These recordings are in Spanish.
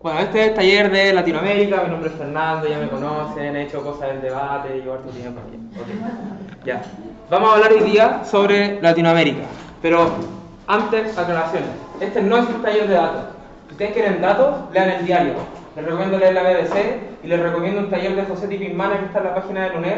Bueno, este es el taller de Latinoamérica, mi nombre es Fernando, ya me conocen, he hecho cosas del debate, llevo harto tiempo aquí. Ok, ya. Vamos a hablar hoy día sobre Latinoamérica, pero antes, aclaraciones. Este no es un taller de datos. Si ustedes quieren datos, lean el diario. Les recomiendo leer la BBC y les recomiendo un taller de José Tipinmana que está en la página de la UNED,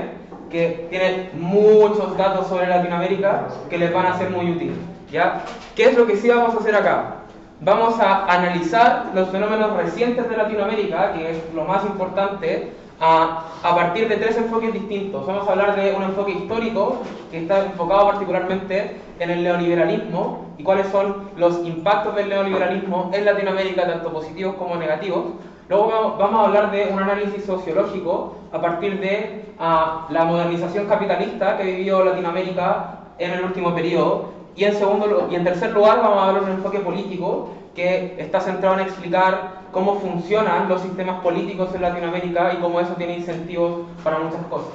que tiene muchos datos sobre Latinoamérica que les van a ser muy útiles. ¿Ya? ¿Qué es lo que sí vamos a hacer acá? Vamos a analizar los fenómenos recientes de Latinoamérica, que es lo más importante, a partir de tres enfoques distintos. Vamos a hablar de un enfoque histórico, que está enfocado particularmente en el neoliberalismo, y cuáles son los impactos del neoliberalismo en Latinoamérica, tanto positivos como negativos. Luego vamos a hablar de un análisis sociológico a partir de la modernización capitalista que vivió Latinoamérica en el último periodo. Y en tercer lugar vamos a hablar de un enfoque político que está centrado en explicar cómo funcionan los sistemas políticos en Latinoamérica y cómo eso tiene incentivos para muchas cosas.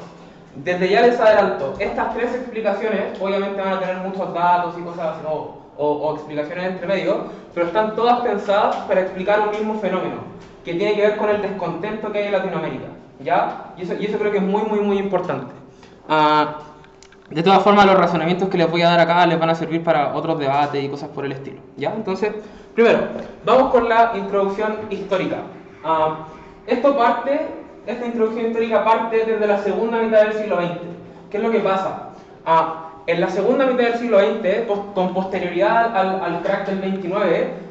Desde ya les adelanto, estas tres explicaciones obviamente van a tener muchos datos y cosas así, o explicaciones entre medio, pero están todas pensadas para explicar un mismo fenómeno, que tiene que ver con el descontento que hay en Latinoamérica, ¿ya? Y eso creo que es muy importante. De todas formas, los razonamientos que les voy a dar acá les van a servir para otros debates y cosas por el estilo, ¿ya? Entonces, primero, vamos con la introducción histórica. Esta introducción histórica parte desde la segunda mitad del siglo XX. ¿Qué es lo que pasa? En la segunda mitad del siglo XX, con posterioridad al crack del 29,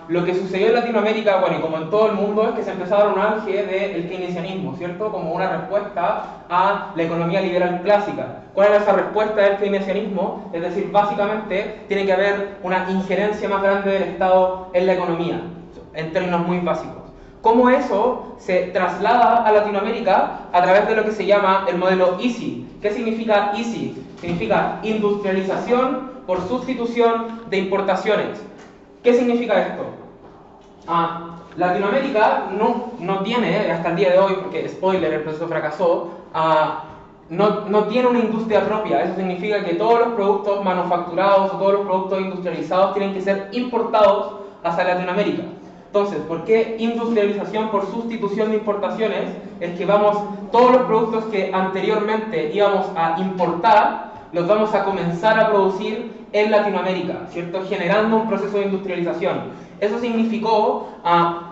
lo que sucedió en Latinoamérica, bueno, y como en todo el mundo, es que se empezó a dar un auge del keynesianismo, ¿cierto? Como una respuesta a la economía liberal clásica. ¿Cuál era esa respuesta del keynesianismo? Es decir, básicamente tiene que haber una injerencia más grande del Estado en la economía, en términos muy básicos. ¿Cómo eso se traslada a Latinoamérica? A través de lo que se llama el modelo EASY. ¿Qué significa EASY? Significa industrialización por sustitución de importaciones. ¿Qué significa esto? Latinoamérica no tiene, hasta el día de hoy, porque spoiler, el proceso fracasó, no tiene una industria propia. Eso significa que todos los productos manufacturados o todos los productos industrializados tienen que ser importados hacia Latinoamérica. Entonces, ¿por qué industrialización por sustitución de importaciones? Es que todos los productos que anteriormente íbamos a importar, los vamos a comenzar a producir en Latinoamérica, ¿cierto? Generando un proceso de industrialización. Eso significó,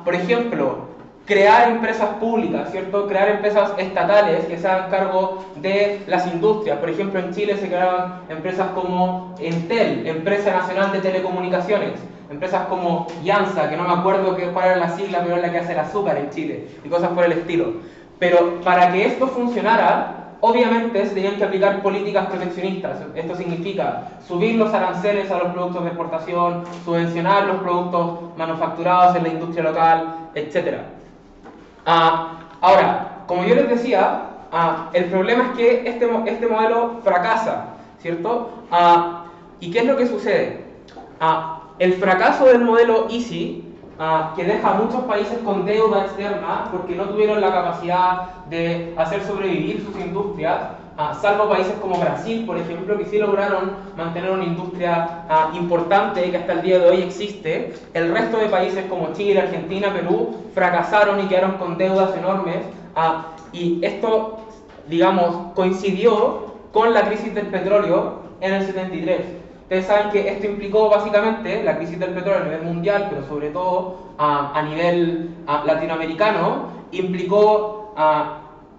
por ejemplo, crear empresas públicas, ¿cierto? Crear empresas estatales que se hagan cargo de las industrias. Por ejemplo, en Chile se crearon empresas como Entel, Empresa Nacional de Telecomunicaciones, empresas como Yansa, que no me acuerdo cuál era la sigla, pero es la que hace el azúcar en Chile, y cosas por el estilo. Pero para que esto funcionara, obviamente se tenían que aplicar políticas proteccionistas. Esto significa subir los aranceles a los productos de exportación, subvencionar los productos manufacturados en la industria local, etc. Ahora, como yo les decía, el problema es que este modelo fracasa, ¿cierto? ¿Y qué es lo que sucede? El fracaso del modelo EASY, que deja a muchos países con deuda externa porque no tuvieron la capacidad de hacer sobrevivir sus industrias, salvo países como Brasil, por ejemplo, que sí lograron mantener una industria importante y que hasta el día de hoy existe. El resto de países como Chile, Argentina, Perú, fracasaron y quedaron con deudas enormes, y esto, digamos, coincidió con la crisis del petróleo en el 73. Ustedes saben que esto implicó básicamente la crisis del petróleo a nivel mundial, pero sobre todo a nivel latinoamericano, implicó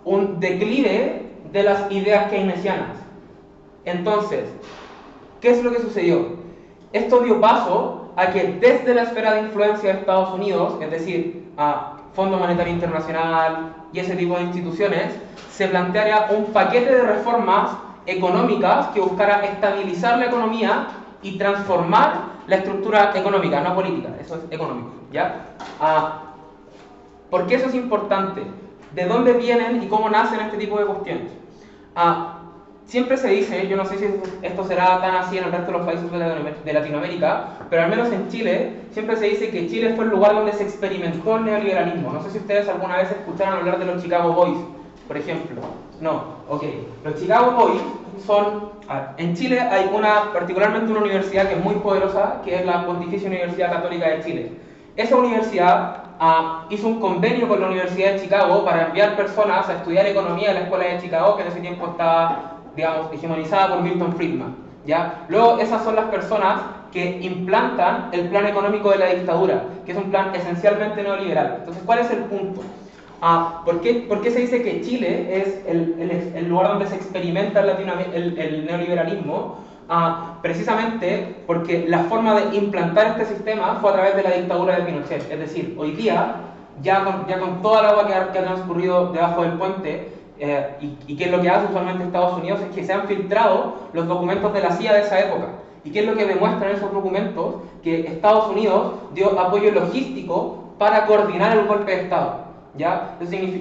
un declive de las ideas keynesianas. Entonces, ¿qué es lo que sucedió? Esto dio paso a que desde la esfera de influencia de Estados Unidos, es decir, Fondo Monetario Internacional y ese tipo de instituciones, se planteara un paquete de reformas económicas que buscara estabilizar la economía y transformar la estructura económica, no política, eso es económico, ¿ya? ¿Por qué eso es importante? ¿De dónde vienen y cómo nacen este tipo de cuestiones? Siempre se dice, yo no sé si esto será tan así en el resto de los países de Latinoamérica, pero al menos en Chile, siempre se dice que Chile fue el lugar donde se experimentó el neoliberalismo. No sé si ustedes alguna vez escucharon hablar de los Chicago Boys, por ejemplo. No, ok. Los Chicago Boys son... En Chile hay particularmente una universidad que es muy poderosa, que es la Pontificia Universidad Católica de Chile. Esa universidad hizo un convenio con la Universidad de Chicago para enviar personas a estudiar economía en la Escuela de Chicago, que en ese tiempo estaba, digamos, hegemonizada por Milton Friedman, ¿ya? Luego, esas son las personas que implantan el plan económico de la dictadura, que es un plan esencialmente neoliberal. Entonces, ¿cuál es el punto? ¿Por qué se dice que Chile es el lugar donde se experimenta el neoliberalismo? Precisamente porque la forma de implantar este sistema fue a través de la dictadura de Pinochet. Es decir, hoy día, ya con toda el agua que ha transcurrido debajo del puente, y qué es lo que hace usualmente Estados Unidos, es que se han filtrado los documentos de la CIA de esa época. ¿Y qué es lo que demuestran esos documentos? Que Estados Unidos dio apoyo logístico para coordinar el golpe de Estado, ¿ya?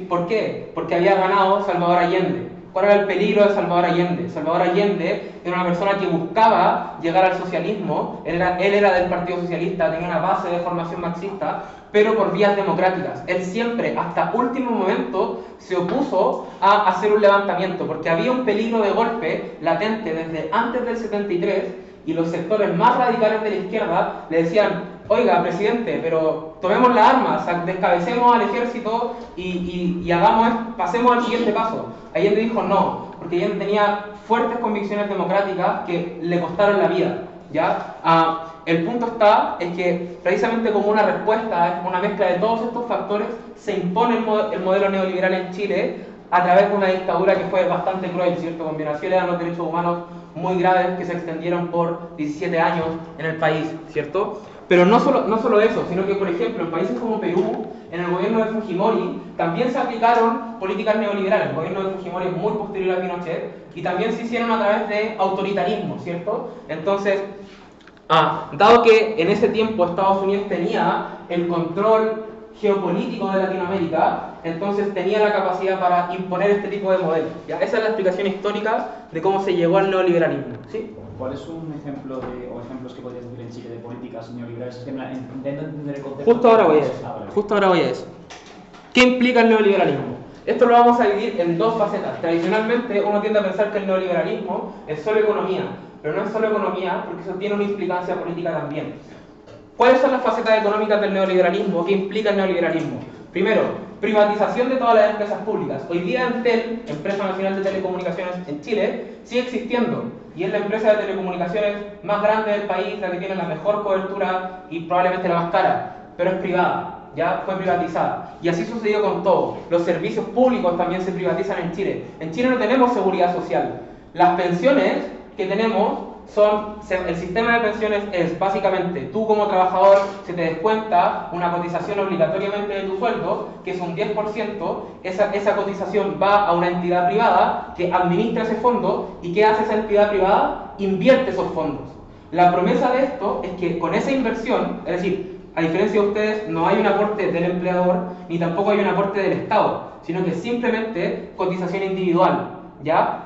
¿Por qué? Porque había ganado Salvador Allende. ¿Cuál era el peligro de Salvador Allende? Salvador Allende era una persona que buscaba llegar al socialismo, él era del Partido Socialista, tenía una base de formación marxista, pero por vías democráticas. Él siempre, hasta último momento, se opuso a hacer un levantamiento, porque había un peligro de golpe latente desde antes del 73, y los sectores más radicales de la izquierda le decían: oiga, presidente, pero tomemos las armas, descabecemos al ejército y pasemos al siguiente paso. Allende dijo no, porque Allende tenía fuertes convicciones democráticas que le costaron la vida, ¿ya? El punto es que precisamente como una respuesta, una mezcla de todos estos factores, se impone el modelo neoliberal en Chile a través de una dictadura que fue bastante cruel, ¿cierto? Con violaciones a los derechos humanos muy graves que se extendieron por 17 años en el país, ¿cierto? Pero no solo eso, sino que, por ejemplo, en países como Perú, en el gobierno de Fujimori, también se aplicaron políticas neoliberales. El gobierno de Fujimori es muy posterior a Pinochet, y también se hicieron a través de autoritarismo, ¿cierto? Entonces, dado que en ese tiempo Estados Unidos tenía el control geopolítico de Latinoamérica, entonces tenía la capacidad para imponer este tipo de modelos, ¿ya? Esa es la explicación histórica de cómo se llegó al neoliberalismo, ¿sí? ¿Cuál es un ejemplo o ejemplos que podrías decir en Chile de políticas neoliberales? Intento entender el concepto. Justo ahora voy a eso. ¿Qué implica el neoliberalismo? Esto lo vamos a dividir en dos facetas. Tradicionalmente uno tiende a pensar que el neoliberalismo es solo economía, pero no es solo economía, porque eso tiene una implicancia política también. ¿Cuáles son las facetas económicas del neoliberalismo? ¿Qué implica el neoliberalismo? Primero, privatización de todas las empresas públicas. Hoy día Entel, Empresa Nacional de Telecomunicaciones en Chile, sigue existiendo, y es la empresa de telecomunicaciones más grande del país, la que tiene la mejor cobertura y probablemente la más cara, pero es privada, ya fue privatizada. Y así sucedió con todo. Los servicios públicos también se privatizan en Chile. En Chile no tenemos seguridad social. Las pensiones que tenemos el sistema de pensiones es básicamente, tú como trabajador se te descuenta una cotización obligatoriamente de tu sueldo, que es un 10%, esa cotización va a una entidad privada que administra ese fondo, y ¿qué hace esa entidad privada? Invierte esos fondos. La promesa de esto es que con esa inversión, es decir, a diferencia de ustedes, no hay un aporte del empleador, ni tampoco hay un aporte del Estado, sino que simplemente cotización individual, ¿ya?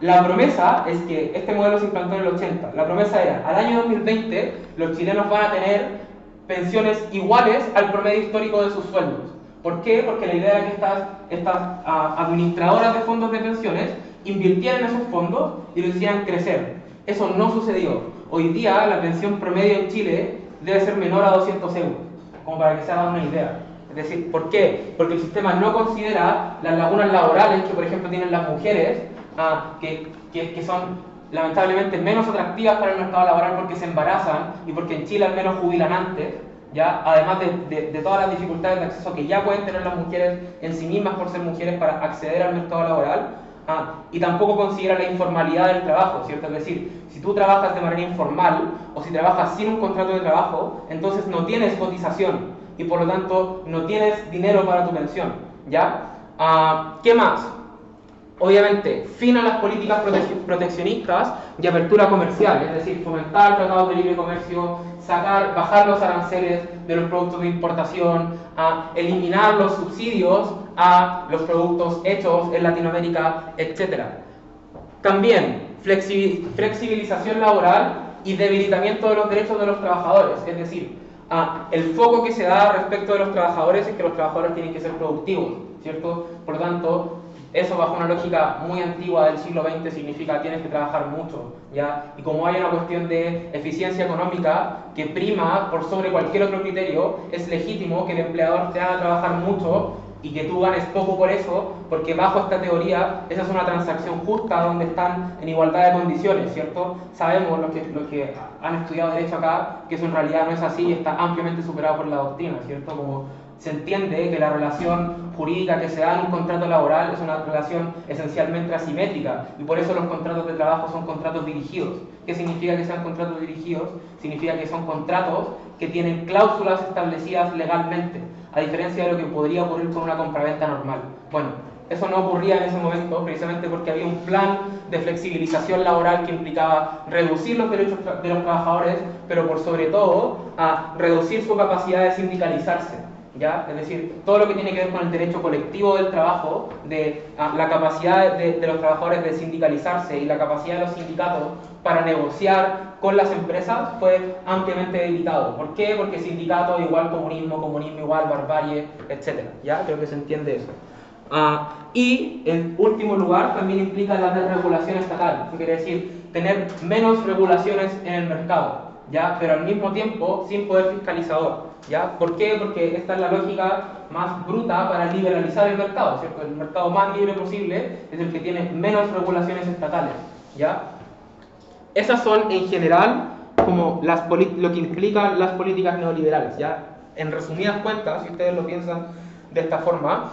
La promesa es que este modelo se implantó en el 80. La promesa era, al año 2020, los chilenos van a tener pensiones iguales al promedio histórico de sus sueldos. ¿Por qué? Porque la idea era que estas administradoras de fondos de pensiones invirtieran esos fondos y lo hicieran crecer. Eso no sucedió. Hoy día la pensión promedio en Chile debe ser menor a 200 euros, como para que se hagan una idea. Es decir, ¿por qué? Porque el sistema no considera las lagunas laborales que, por ejemplo, tienen las mujeres, que son lamentablemente menos atractivas para el mercado laboral porque se embarazan y porque en Chile al menos jubilan antes, ¿ya? Además de todas las dificultades de acceso que ya pueden tener las mujeres en sí mismas por ser mujeres para acceder al mercado laboral, y tampoco considera la informalidad del trabajo, ¿cierto? Es decir, si tú trabajas de manera informal o si trabajas sin un contrato de trabajo, entonces no tienes cotización y por lo tanto no tienes dinero para tu pensión, ¿ya? ¿Qué más? Obviamente, fin a las políticas proteccionistas y apertura comercial, es decir, fomentar tratados de libre comercio, bajar los aranceles de los productos de importación, eliminar los subsidios a los productos hechos en Latinoamérica, etc. También, flexibilización laboral y debilitamiento de los derechos de los trabajadores, es decir, el foco que se da respecto de los trabajadores es que los trabajadores tienen que ser productivos, ¿cierto? Por lo tanto, eso bajo una lógica muy antigua del siglo XX significa tienes que trabajar mucho, ¿ya? Y como hay una cuestión de eficiencia económica que prima por sobre cualquier otro criterio, es legítimo que el empleador te haga trabajar mucho y que tú ganes poco por eso, porque bajo esta teoría esa es una transacción justa donde están en igualdad de condiciones, ¿cierto? Sabemos los que han estudiado Derecho acá que eso en realidad no es así y está ampliamente superado por la doctrina, ¿cierto? Como se entiende que la relación jurídica que se da en un contrato laboral es una relación esencialmente asimétrica y por eso los contratos de trabajo son contratos dirigidos. ¿Qué significa que sean contratos dirigidos? Significa que son contratos que tienen cláusulas establecidas legalmente, a diferencia de lo que podría ocurrir con una compraventa normal. Bueno, eso no ocurría en ese momento precisamente porque había un plan de flexibilización laboral que implicaba reducir los derechos de los trabajadores, pero por sobre todo a reducir su capacidad de sindicalizarse. ¿Ya? Es decir, todo lo que tiene que ver con el derecho colectivo del trabajo, la capacidad de los trabajadores de sindicalizarse y la capacidad de los sindicatos para negociar con las empresas fue ampliamente debilitado. ¿Por qué? Porque sindicato igual comunismo, comunismo igual barbarie, etc. ¿Ya? Creo que se entiende eso. Y en último lugar también implica la desregulación estatal, que quiere decir tener menos regulaciones en el mercado, ¿ya? Pero al mismo tiempo sin poder fiscalizador. ¿Ya? ¿Por qué? Porque esta es la lógica más bruta para liberalizar el mercado, ¿cierto? El mercado más libre posible es el que tiene menos regulaciones estatales, ¿ya? Esas son en general como lo que implican las políticas neoliberales, ¿ya? En resumidas cuentas, si ustedes lo piensan de esta forma,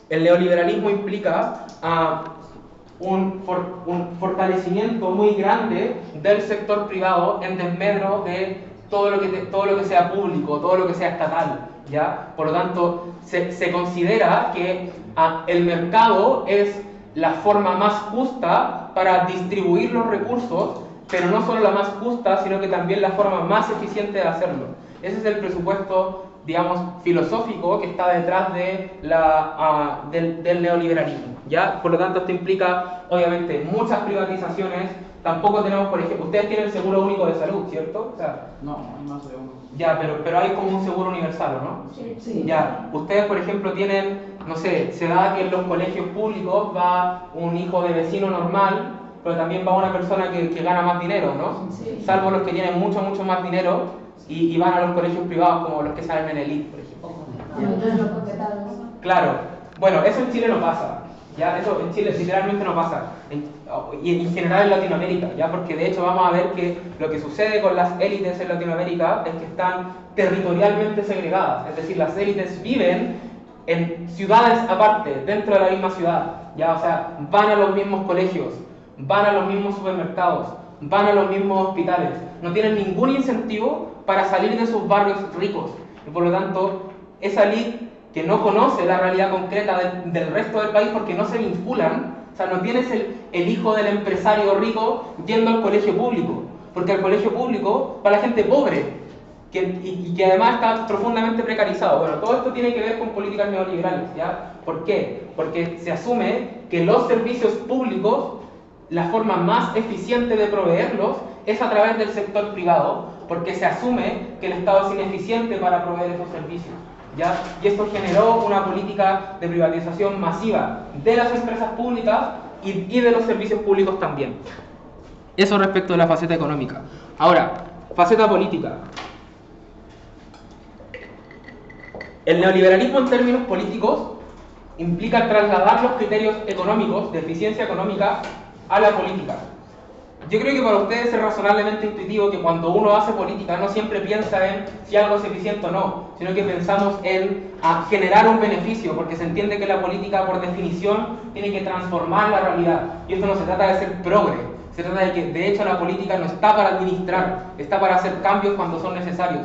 el neoliberalismo implica un fortalecimiento muy grande del sector privado en desmedro de todo lo que sea público, todo lo que sea estatal, ¿ya? Por lo tanto, se considera que el mercado es la forma más justa para distribuir los recursos, pero no solo la más justa, sino que también la forma más eficiente de hacerlo. Ese es el presupuesto, digamos, filosófico que está detrás de del neoliberalismo, ¿ya? Por lo tanto, esto implica, obviamente, muchas privatizaciones. Tampoco tenemos, por ejemplo, ustedes tienen el seguro único de salud, ¿cierto? O sea, no, hay más de uno. Ya, pero hay como un seguro universal, ¿no? Sí. Sí. Ya, ustedes, por ejemplo, tienen, no sé, se da que en los colegios públicos va un hijo de vecino normal, pero también va una persona que gana más dinero, ¿no? Sí. Salvo los que tienen mucho más dinero y van a los colegios privados, como los que salen en el IF, por ejemplo. Entonces los contestados. Claro, bueno, eso en Chile no pasa. Ya, eso en Chile literalmente no pasa. Y en general en Latinoamérica, ya, porque de hecho vamos a ver que lo que sucede con las élites en Latinoamérica es que están territorialmente segregadas. Es decir, las élites viven en ciudades aparte, dentro de la misma ciudad. Ya, o sea, van a los mismos colegios, van a los mismos supermercados, van a los mismos hospitales. No tienen ningún incentivo para salir de sus barrios ricos. Y por lo tanto, esa élite que no conoce la realidad concreta del resto del país porque no se vinculan, o sea, no tienes el hijo del empresario rico yendo al colegio público, porque el colegio público para la gente pobre y que además está profundamente precarizado. Bueno, todo esto tiene que ver con políticas neoliberales, ¿ya? ¿Por qué? Porque se asume que los servicios públicos, la forma más eficiente de proveerlos es a través del sector privado, porque se asume que el Estado es ineficiente para proveer esos servicios. ¿Ya? Y esto generó una política de privatización masiva de las empresas públicas y de los servicios públicos también. Eso respecto de la faceta económica. Ahora, faceta política. El neoliberalismo en términos políticos implica trasladar los criterios económicos, de eficiencia económica, a la política. Yo creo que para ustedes es razonablemente intuitivo que cuando uno hace política no siempre piensa en si algo es eficiente o no, sino que pensamos en generar un beneficio, porque se entiende que la política por definición tiene que transformar la realidad. Y esto no se trata de ser progre, se trata de que de hecho la política no está para administrar, está para hacer cambios cuando son necesarios.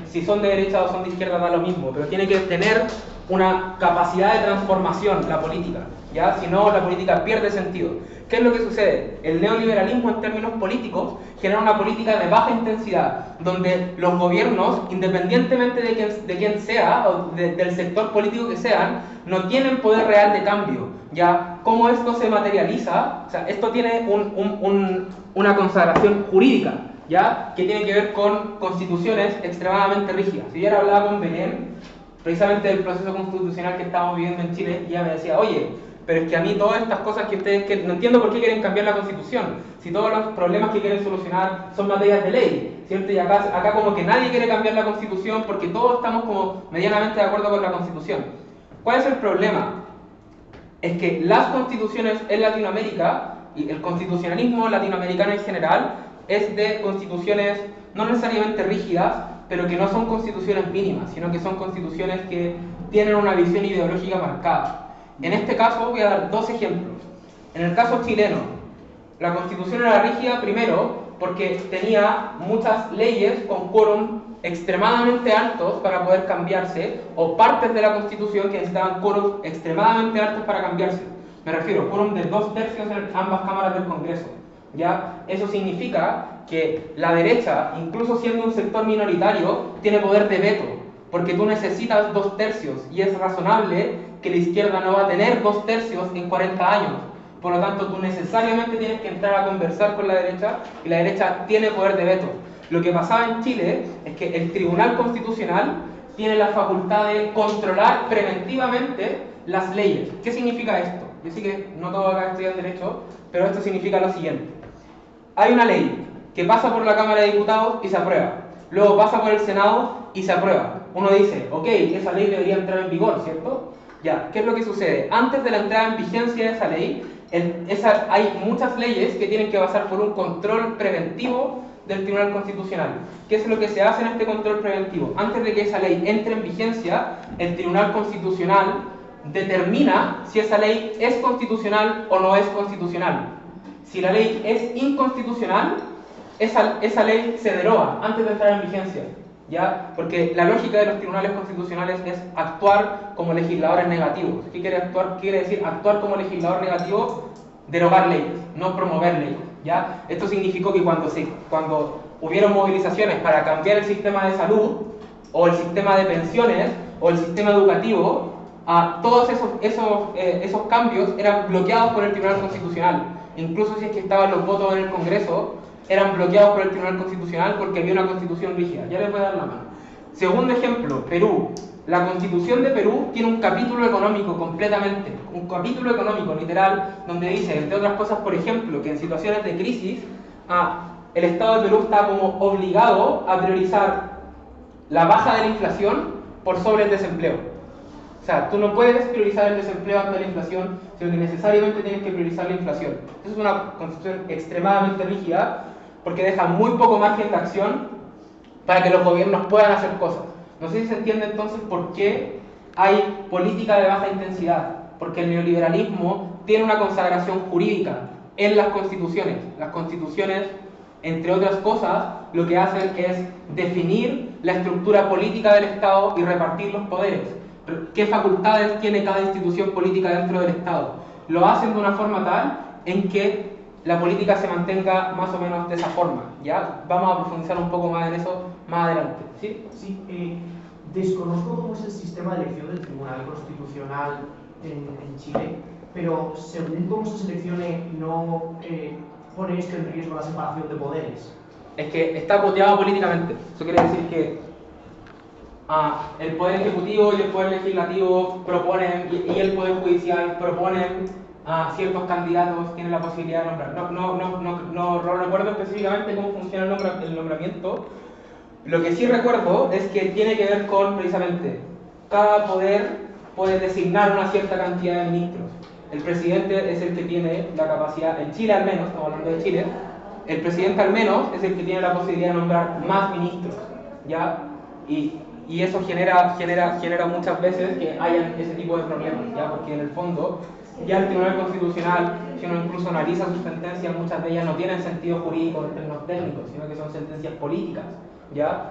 Si son de derecha o son de izquierda da lo mismo, pero tiene que tener una capacidad de transformación la política, ¿ya? Si no, la política pierde sentido. ¿Qué es lo que sucede? El neoliberalismo en términos políticos genera una política de baja intensidad, donde los gobiernos, independientemente de quién sea, o del sector político que sean, no tienen poder real de cambio. ¿Ya? ¿Cómo esto se materializa? O sea, esto tiene una consagración jurídica, ¿ya? Que tiene que ver con constituciones extremadamente rígidas. Si yo ahora hablaba con Belén, precisamente del proceso constitucional que estamos viviendo en Chile, y ella me decía, oye, pero es que a mí todas estas cosas que ustedes que no entiendo por qué quieren cambiar la Constitución, si todos los problemas que quieren solucionar son materias de ley, ¿cierto? Y acá como que nadie quiere cambiar la Constitución porque todos estamos como medianamente de acuerdo con la Constitución. ¿Cuál es el problema? Es que las constituciones en Latinoamérica y el constitucionalismo latinoamericano en general es de constituciones no necesariamente rígidas, pero que no son constituciones mínimas, sino que son constituciones que tienen una visión ideológica marcada. En este caso voy a dar dos ejemplos. En el caso chileno, la constitución era rígida primero porque tenía muchas leyes con quórum extremadamente altos para poder cambiarse, o partes de la constitución que necesitaban quórum extremadamente altos para cambiarse. Me refiero a quórum de 2/3 en ambas cámaras del Congreso. ¿Ya? Eso significa que la derecha, incluso siendo un sector minoritario, tiene poder de veto, porque tú necesitas 2/3 y es razonable que la izquierda no va a tener 2/3 en 40 años. Por lo tanto, tú necesariamente tienes que entrar a conversar con la derecha y la derecha tiene poder de veto. Lo que pasaba en Chile es que el Tribunal Constitucional tiene la facultad de controlar preventivamente las leyes. ¿Qué significa esto? Yo sé que no todos acá estudian Derecho, pero esto significa lo siguiente. Hay una ley que pasa por la Cámara de Diputados y se aprueba. Luego pasa por el Senado y se aprueba. Uno dice, ok, esa ley debería entrar en vigor, ¿cierto? Ya, ¿qué es lo que sucede? Antes de la entrada en vigencia de esa ley, hay muchas leyes que tienen que pasar por un control preventivo del Tribunal Constitucional. ¿Qué es lo que se hace en este control preventivo? Antes de que esa ley entre en vigencia, el Tribunal Constitucional determina si esa ley es constitucional o no es constitucional. Si la ley es inconstitucional, esa ley se deroga antes de entrar en vigencia, ¿ya? Porque la lógica de los tribunales constitucionales es actuar como legisladores negativos. ¿Qué quiere decir actuar como legislador negativo? Derogar leyes, no promover leyes, ¿ya? Esto significó que cuando hubieron movilizaciones para cambiar el sistema de salud, o el sistema de pensiones, o el sistema educativo, todos esos cambios eran bloqueados por el Tribunal Constitucional. Incluso si es que estaban los votos en el Congreso, eran bloqueados por el Tribunal Constitucional porque había una constitución rígida. Ya les voy a dar la mano. Segundo ejemplo, Perú. La Constitución de Perú tiene un capítulo económico completamente, un capítulo económico literal, donde dice, entre otras cosas, por ejemplo, que en situaciones de crisis, el Estado de Perú está como obligado a priorizar la baja de la inflación por sobre el desempleo. O sea, tú no puedes priorizar el desempleo ante la inflación, sino que necesariamente tienes que priorizar la inflación. Esa es una constitución extremadamente rígida, porque deja muy poco margen de acción para que los gobiernos puedan hacer cosas. No sé si se entiende entonces por qué hay política de baja intensidad, porque el neoliberalismo tiene una consagración jurídica en las constituciones. Las constituciones, entre otras cosas, lo que hacen es definir la estructura política del Estado y repartir los poderes. ¿Qué facultades tiene cada institución política dentro del Estado? Lo hacen de una forma tal en que la política se mantenga más o menos de esa forma. ¿Ya? Vamos a profundizar un poco más en eso más adelante. ¿Sí? Sí, desconozco cómo es el sistema de elección del Tribunal Constitucional en Chile, pero según cómo se seleccione, ¿no pone esto en riesgo la separación de poderes? Es que está coteado políticamente. Eso quiere decir que el Poder Ejecutivo y el Poder Legislativo proponen, y el Poder Judicial proponen a ciertos candidatos, tienen la posibilidad de nombrar. No recuerdo específicamente cómo funciona el nombramiento. Lo que sí recuerdo es que tiene que ver con, precisamente, cada poder puede designar una cierta cantidad de ministros. El presidente es el que tiene la capacidad, en Chile al menos, estamos hablando de Chile, el presidente al menos es el que tiene la posibilidad de nombrar más ministros, ¿ya? Y eso genera muchas veces que hayan ese tipo de problemas, ¿ya? Porque en el fondo, ya el Tribunal Constitucional, si uno incluso analiza sus sentencias, muchas de ellas no tienen sentido jurídico en términos técnicos, sino que son sentencias políticas, ¿ya?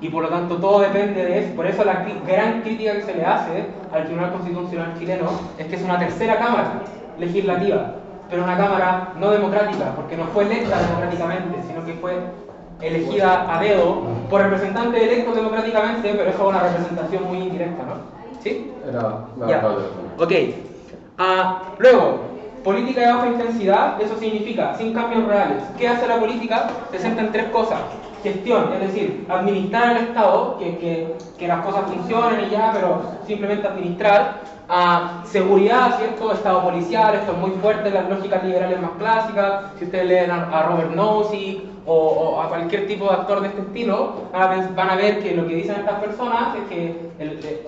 Y por lo tanto todo depende de eso. Por eso la gran crítica que se le hace al Tribunal Constitucional chileno es que es una tercera cámara legislativa, pero una cámara no democrática, porque no fue electa democráticamente, sino que fue elegida a dedo por representantes electos democráticamente, pero eso es una representación muy indirecta, ¿no? ¿Sí? Ya. Ok. Luego, política de baja intensidad, eso significa sin cambios reales. ¿Qué hace la política? Se centra en tres cosas. Gestión, es decir, administrar el Estado, que las cosas funcionen y ya, pero simplemente administrar. Seguridad, ¿cierto? Estado policial, esto es muy fuerte en las lógicas liberales más clásicas. Si ustedes leen a Robert Nozick o a cualquier tipo de actor de este estilo, van a ver que lo que dicen estas personas es que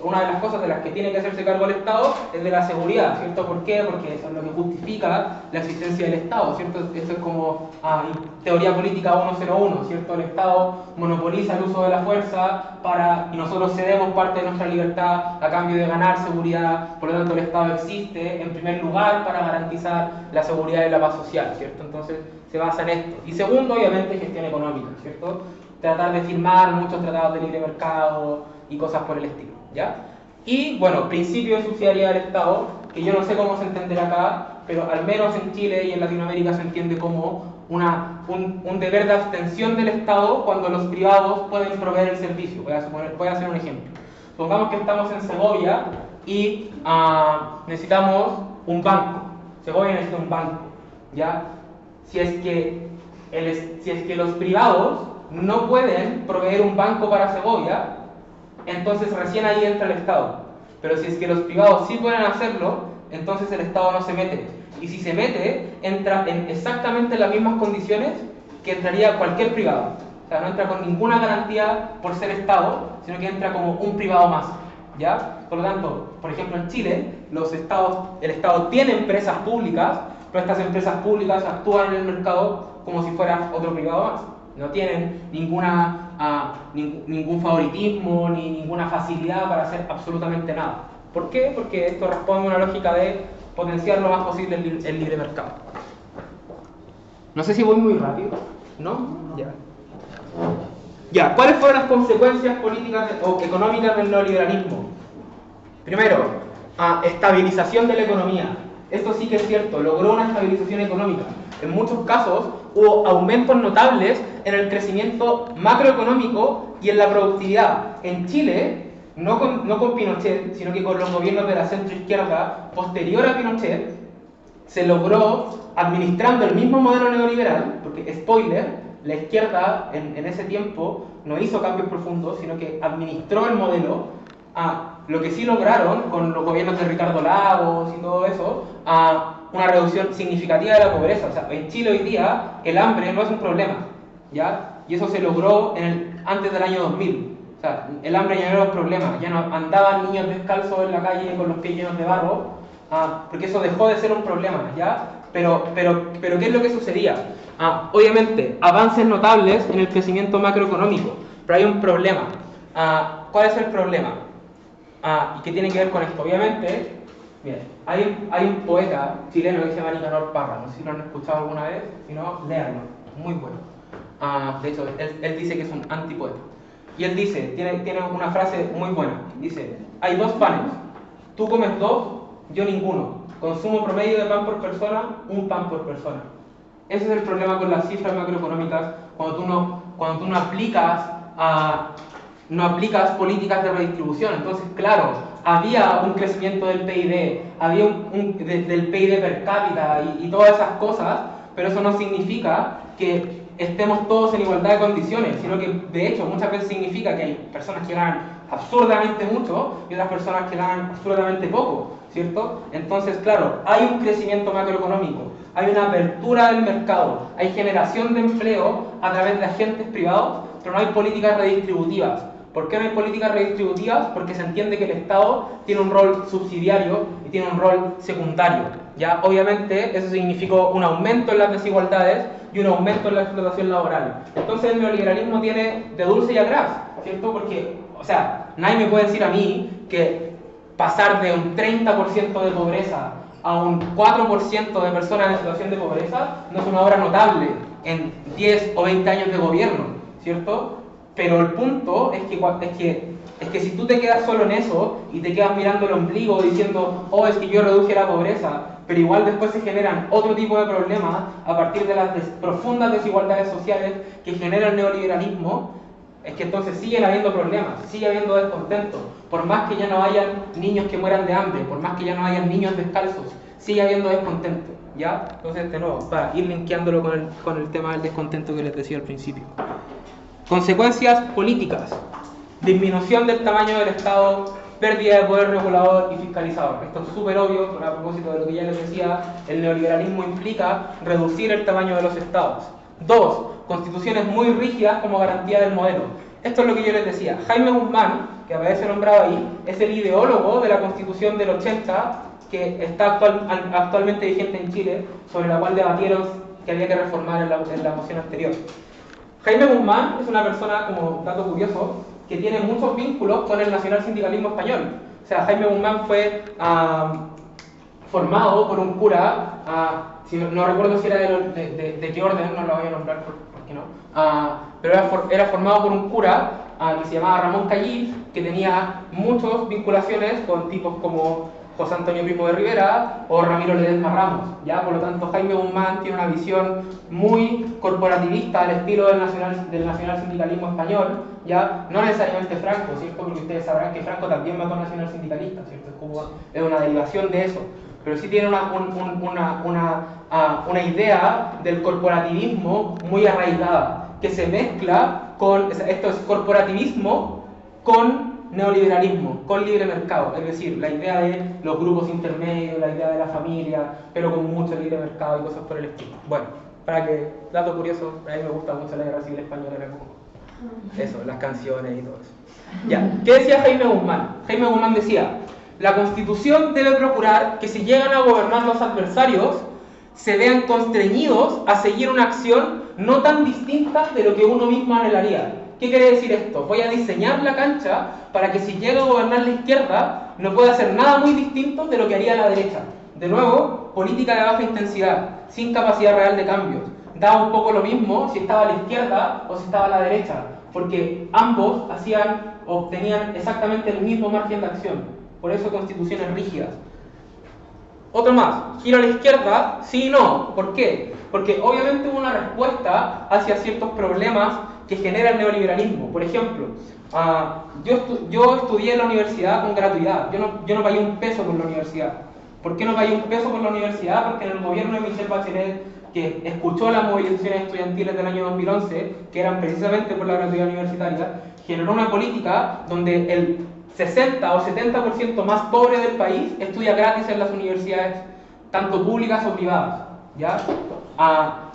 una de las cosas de las que tiene que hacerse cargo el Estado es de la seguridad, ¿cierto? ¿Por qué? Porque eso es lo que justifica la existencia del Estado, ¿cierto? Esto es como teoría política 101, ¿cierto? El Estado monopoliza el uso de la fuerza y nosotros cedemos parte de nuestra libertad a cambio de ganar seguridad. Por lo tanto, el Estado existe en primer lugar para garantizar la seguridad y la paz social, ¿cierto? Entonces se basa en esto. Y segundo, obviamente, gestión económica, ¿cierto? Tratar de firmar muchos tratados de libre mercado y cosas por el estilo, ¿ya? Y bueno, principio de subsidiariedad del Estado, que yo no sé cómo se entenderá acá, pero al menos en Chile y en Latinoamérica se entiende como un deber de abstención del Estado cuando los privados pueden proveer el servicio. Voy a hacer un ejemplo. Supongamos que estamos en Segovia y necesitamos un banco. Segovia necesita un banco, ¿ya? Si es que los privados no pueden proveer un banco para Segovia, entonces recién ahí entra el Estado. Pero si es que los privados sí pueden hacerlo, entonces el Estado no se mete. Y si se mete, entra en exactamente las mismas condiciones que entraría cualquier privado. O sea, no entra con ninguna garantía por ser Estado, sino que entra como un privado más, ¿ya? Por lo tanto, por ejemplo en Chile, el Estado tiene empresas públicas, pero estas empresas públicas actúan en el mercado como si fueran otro privado más. No tienen ningún favoritismo ni ninguna facilidad para hacer absolutamente nada. ¿Por qué? Porque esto responde a una lógica de potenciar lo más posible el libre mercado. No sé si voy muy rápido, ¿no? Ya, ¿cuáles fueron las consecuencias políticas o económicas del neoliberalismo? Primero, estabilización de la economía. Esto sí que es cierto, logró una estabilización económica. En muchos casos hubo aumentos notables en el crecimiento macroeconómico y en la productividad. En Chile, no con Pinochet, sino que con los gobiernos de la centroizquierda posterior a Pinochet, se logró, administrando el mismo modelo neoliberal, porque, spoiler, la izquierda en ese tiempo no hizo cambios profundos, sino que administró el modelo. Lo que sí lograron con los gobiernos de Ricardo Lagos y todo eso, una reducción significativa de la pobreza. O sea, en Chile hoy día el hambre no es un problema, ¿ya? Y eso se logró antes del año 2000. O sea, el hambre ya no era un problema, ya no andaban niños descalzos en la calle con los pies llenos de barro, porque eso dejó de ser un problema, ¿ya? Pero ¿qué es lo que sucedía? Obviamente, avances notables en el crecimiento macroeconómico, pero hay un problema. ¿Cuál es el problema? Y que tiene que ver con esto. Obviamente, miren, hay un poeta chileno que se llama Nicanor Parra, no sé si lo han escuchado alguna vez, si no, léanlo, muy bueno. De hecho, él dice que es un antipoeta. Y él dice, tiene una frase muy buena, dice, hay dos panes, tú comes dos, yo ninguno. Consumo promedio de pan por persona, un pan por persona. Ese es el problema con las cifras macroeconómicas cuando tú no aplicas políticas de redistribución. Entonces, claro, había un crecimiento del PIB, había del PIB per cápita y todas esas cosas, pero eso no significa que estemos todos en igualdad de condiciones, sino que de hecho muchas veces significa que hay personas que ganan absurdamente mucho y otras personas que ganan absurdamente poco, ¿cierto? Entonces, claro, hay un crecimiento macroeconómico, hay una apertura del mercado, hay generación de empleo a través de agentes privados, pero no hay políticas redistributivas. ¿Por qué no hay políticas redistributivas? Porque se entiende que el Estado tiene un rol subsidiario y tiene un rol secundario. ¿Ya? Obviamente eso significó un aumento en las desigualdades y un aumento en la explotación laboral. Entonces el neoliberalismo tiene de dulce y a gras, ¿cierto? Porque, o sea, nadie me puede decir a mí que pasar de un 30% de pobreza a un 4% de personas en situación de pobreza no es una obra notable en 10 o 20 años de gobierno, ¿cierto? Pero el punto es que si tú te quedas solo en eso y te quedas mirando el ombligo diciendo, oh, es que yo reduje la pobreza, pero igual después se generan otro tipo de problemas a partir de las profundas desigualdades sociales que genera el neoliberalismo, es que entonces siguen habiendo problemas, sigue habiendo descontento. Por más que ya no hayan niños que mueran de hambre, por más que ya no hayan niños descalzos, sigue habiendo descontento, ¿ya? Entonces, de nuevo, para ir linkeándolo con el tema del descontento que les decía al principio. Consecuencias políticas: disminución del tamaño del Estado, pérdida de poder regulador y fiscalizador. Esto es súper obvio, a propósito de lo que ya les decía, el neoliberalismo implica reducir el tamaño de los estados. 2. Constituciones muy rígidas como garantía del modelo. Esto es lo que yo les decía. Jaime Guzmán, que aparece nombrado ahí, es el ideólogo de la Constitución del 80, que está actualmente vigente en Chile, sobre la cual debatieron que había que reformar en la moción anterior. Jaime Guzmán es una persona, como dato curioso, que tiene muchos vínculos con el nacionalsindicalismo español. O sea, Jaime Guzmán fue formado por un cura, si no recuerdo si era de qué orden, no lo voy a nombrar porque no, pero era formado por un cura que se llamaba Ramón Callís, que tenía muchas vinculaciones con tipos como José Antonio Primo de Rivera o Ramiro Ledesma Ramos, ¿ya? Por lo tanto, Jaime Guzmán tiene una visión muy corporativista al estilo del nacionalsindicalismo español, ¿ya? No necesariamente Franco, ¿cierto? Porque ustedes sabrán que Franco también mató a nacionalsindicalistas, ¿cierto? Es una derivación de eso, pero sí tiene una idea del corporativismo muy arraigada, que se mezcla con, esto es corporativismo con neoliberalismo, con libre mercado, es decir, la idea de los grupos intermedios, la idea de la familia, pero con mucho libre mercado y cosas por el estilo. Bueno, para que, dato curioso, a mí me gusta mucho la guerra civil española, era como eso, las canciones y todo eso. Ya, ¿qué decía Jaime Guzmán? Jaime Guzmán decía, la Constitución debe procurar que si llegan a gobernar los adversarios, se vean constreñidos a seguir una acción no tan distinta de lo que uno mismo anhelaría. ¿Qué quiere decir esto? Voy a diseñar la cancha para que si llega a gobernar la izquierda no pueda hacer nada muy distinto de lo que haría la derecha. De nuevo, política de baja intensidad, sin capacidad real de cambios. Da un poco lo mismo si estaba a la izquierda o si estaba a la derecha, porque ambos obtenían exactamente el mismo margen de acción. Por eso constituciones rígidas. Otro más, giro a la izquierda, sí y no. ¿Por qué? Porque obviamente hubo una respuesta hacia ciertos problemas que genera el neoliberalismo. Por ejemplo, yo estudié en la universidad con gratuidad, yo no pagué un peso por la universidad. ¿Por qué no pagué un peso por la universidad? Porque en el gobierno de Michelle Bachelet, que escuchó las movilizaciones estudiantiles del año 2011, que eran precisamente por la gratuidad universitaria, generó una política donde el 60 o 70% más pobre del país estudia gratis en las universidades, tanto públicas o privadas, ¿ya?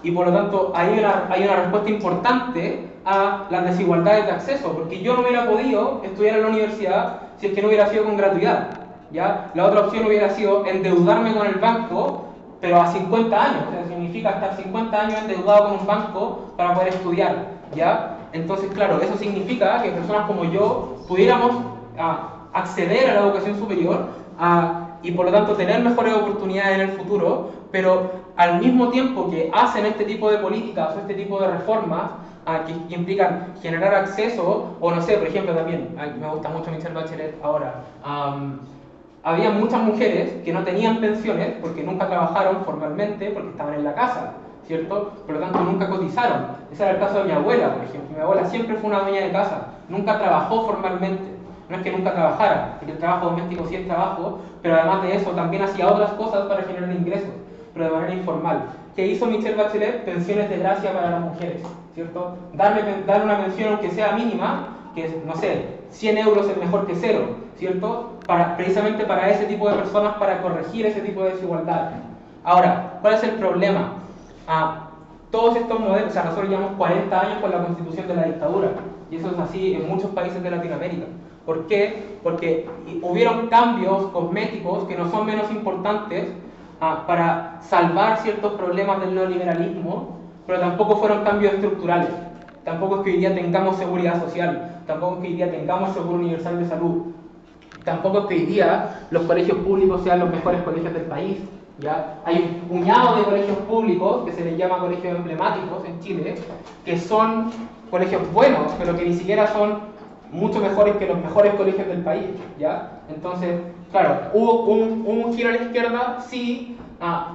Y por lo tanto hay una respuesta importante a las desigualdades de acceso, porque yo no hubiera podido estudiar en la universidad si es que no hubiera sido con gratuidad, ¿ya? La otra opción hubiera sido endeudarme con el banco, pero a 50 años, o sea, significa estar 50 años endeudado con un banco para poder estudiar, ¿ya? Entonces, claro, eso significa que personas como yo pudiéramos acceder a la educación superior y por lo tanto tener mejores oportunidades en el futuro, pero al mismo tiempo que hacen este tipo de políticas o este tipo de reformas que implican generar acceso, o no sé, por ejemplo también, me gusta mucho Michelle Bachelet ahora, había muchas mujeres que no tenían pensiones porque nunca trabajaron formalmente porque estaban en la casa, ¿cierto? Por lo tanto nunca cotizaron. Ese era el caso de mi abuela, por ejemplo. Mi abuela siempre fue una dueña de casa, nunca trabajó formalmente. No es que nunca trabajara, porque el trabajo doméstico sí es trabajo, pero además de eso también hacía otras cosas para generar ingresos, pero de manera informal. ¿Qué hizo Michelle Bachelet? Pensiones de gracia para las mujeres, ¿cierto? Darle una pensión aunque sea mínima, que es, no sé, 100 euros es mejor que cero, ¿cierto? Precisamente para ese tipo de personas, para corregir ese tipo de desigualdad. Ahora, ¿cuál es el problema? Todos estos modelos, o sea, nosotros llevamos 40 años con la constitución de la dictadura, y eso es así en muchos países de Latinoamérica. ¿Por qué? Porque hubieron cambios cosméticos que no son menos importantes para salvar ciertos problemas del neoliberalismo, pero tampoco fueron cambios estructurales. Tampoco es que hoy día tengamos seguridad social, tampoco es que hoy día tengamos seguro universal de salud, tampoco es que hoy día los colegios públicos sean los mejores colegios del país. ¿Ya? Hay un puñado de colegios públicos que se les llama colegios emblemáticos en Chile, que son colegios buenos, pero que ni siquiera son mucho mejores que los mejores colegios del país, ¿ya? Entonces, claro, hubo un giro a la izquierda, sí,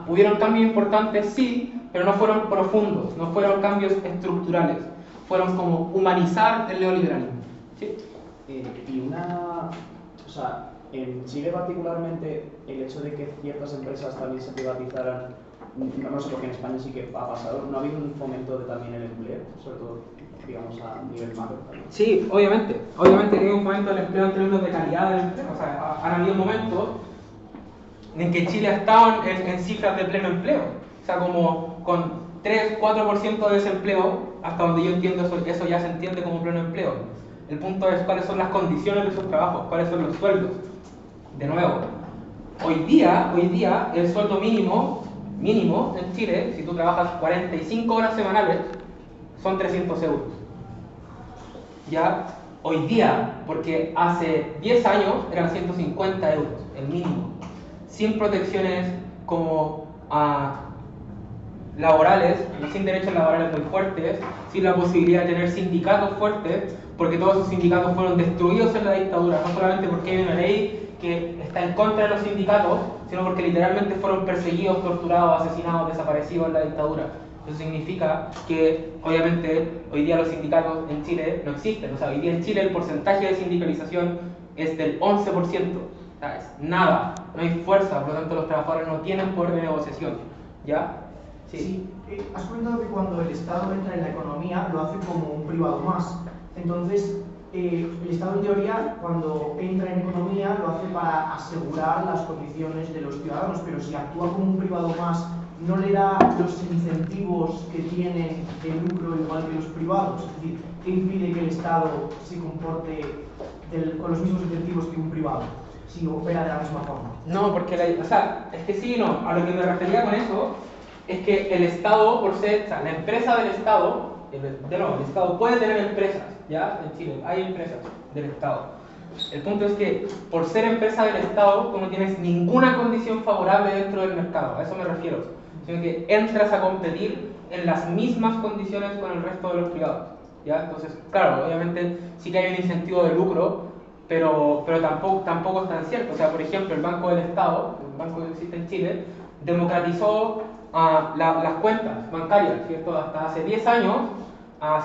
hubieron cambios importantes, sí, pero no fueron profundos, no fueron cambios estructurales, fueron como humanizar el neoliberalismo, ¿sí? O sea, en Chile particularmente, el hecho de que ciertas empresas también se privatizaran, no sé por qué en España sí que ha pasado, ¿no ha habido un fomento de también el empleo, sobre todo? digamos, a nivel macro también. Sí, obviamente. Obviamente que hay un momento del empleo en términos de calidad del empleo. O sea, han habido momentos en que Chile ha estado en cifras de pleno empleo. O sea, como con 3-4% de desempleo, hasta donde yo entiendo eso ya se entiende como pleno empleo. El punto es cuáles son las condiciones de esos trabajos, cuáles son los sueldos. De nuevo, hoy día el sueldo mínimo en Chile, si tú trabajas 45 horas semanales, son 300 euros. Ya, hoy día, porque hace 10 años eran 150 euros, el mínimo. Sin protecciones como laborales, sin derechos laborales muy fuertes, sin la posibilidad de tener sindicatos fuertes, porque todos esos sindicatos fueron destruidos en la dictadura, no solamente porque hay una ley que está en contra de los sindicatos, sino porque literalmente fueron perseguidos, torturados, asesinados, desaparecidos en la dictadura. Eso significa que, obviamente, hoy día los sindicatos en Chile no existen. O sea, hoy día en Chile el porcentaje de sindicalización es del 11%. O sea, es nada, no hay fuerza, por lo tanto los trabajadores no tienen poder de negociación. ¿Ya? Sí. Has comentado que cuando el Estado entra en la economía lo hace como un privado más. Entonces, el Estado en teoría cuando entra en economía lo hace para asegurar las condiciones de los ciudadanos, pero si actúa como un privado más, ¿no le da los incentivos que tienen de lucro igual que los privados? Es decir, ¿qué impide que el Estado se comporte con los mismos incentivos que un privado, si opera de la misma forma? No, porque o sea, es que sí, no. A lo que me refería con eso es que el Estado, por ser, o sea, la empresa del Estado, de nuevo, el Estado puede tener empresas, ¿ya? En Chile hay empresas del Estado. El punto es que, por ser empresa del Estado, tú no tienes ninguna condición favorable dentro del mercado, a eso me refiero. Sino que entras a competir en las mismas condiciones con el resto de los privados, ¿ya? Entonces, claro, obviamente sí que hay un incentivo de lucro, pero tampoco es tan cierto. O sea, por ejemplo, el Banco del Estado, el banco que existe en Chile, democratizó las cuentas bancarias, ¿cierto? Hasta hace 10 años,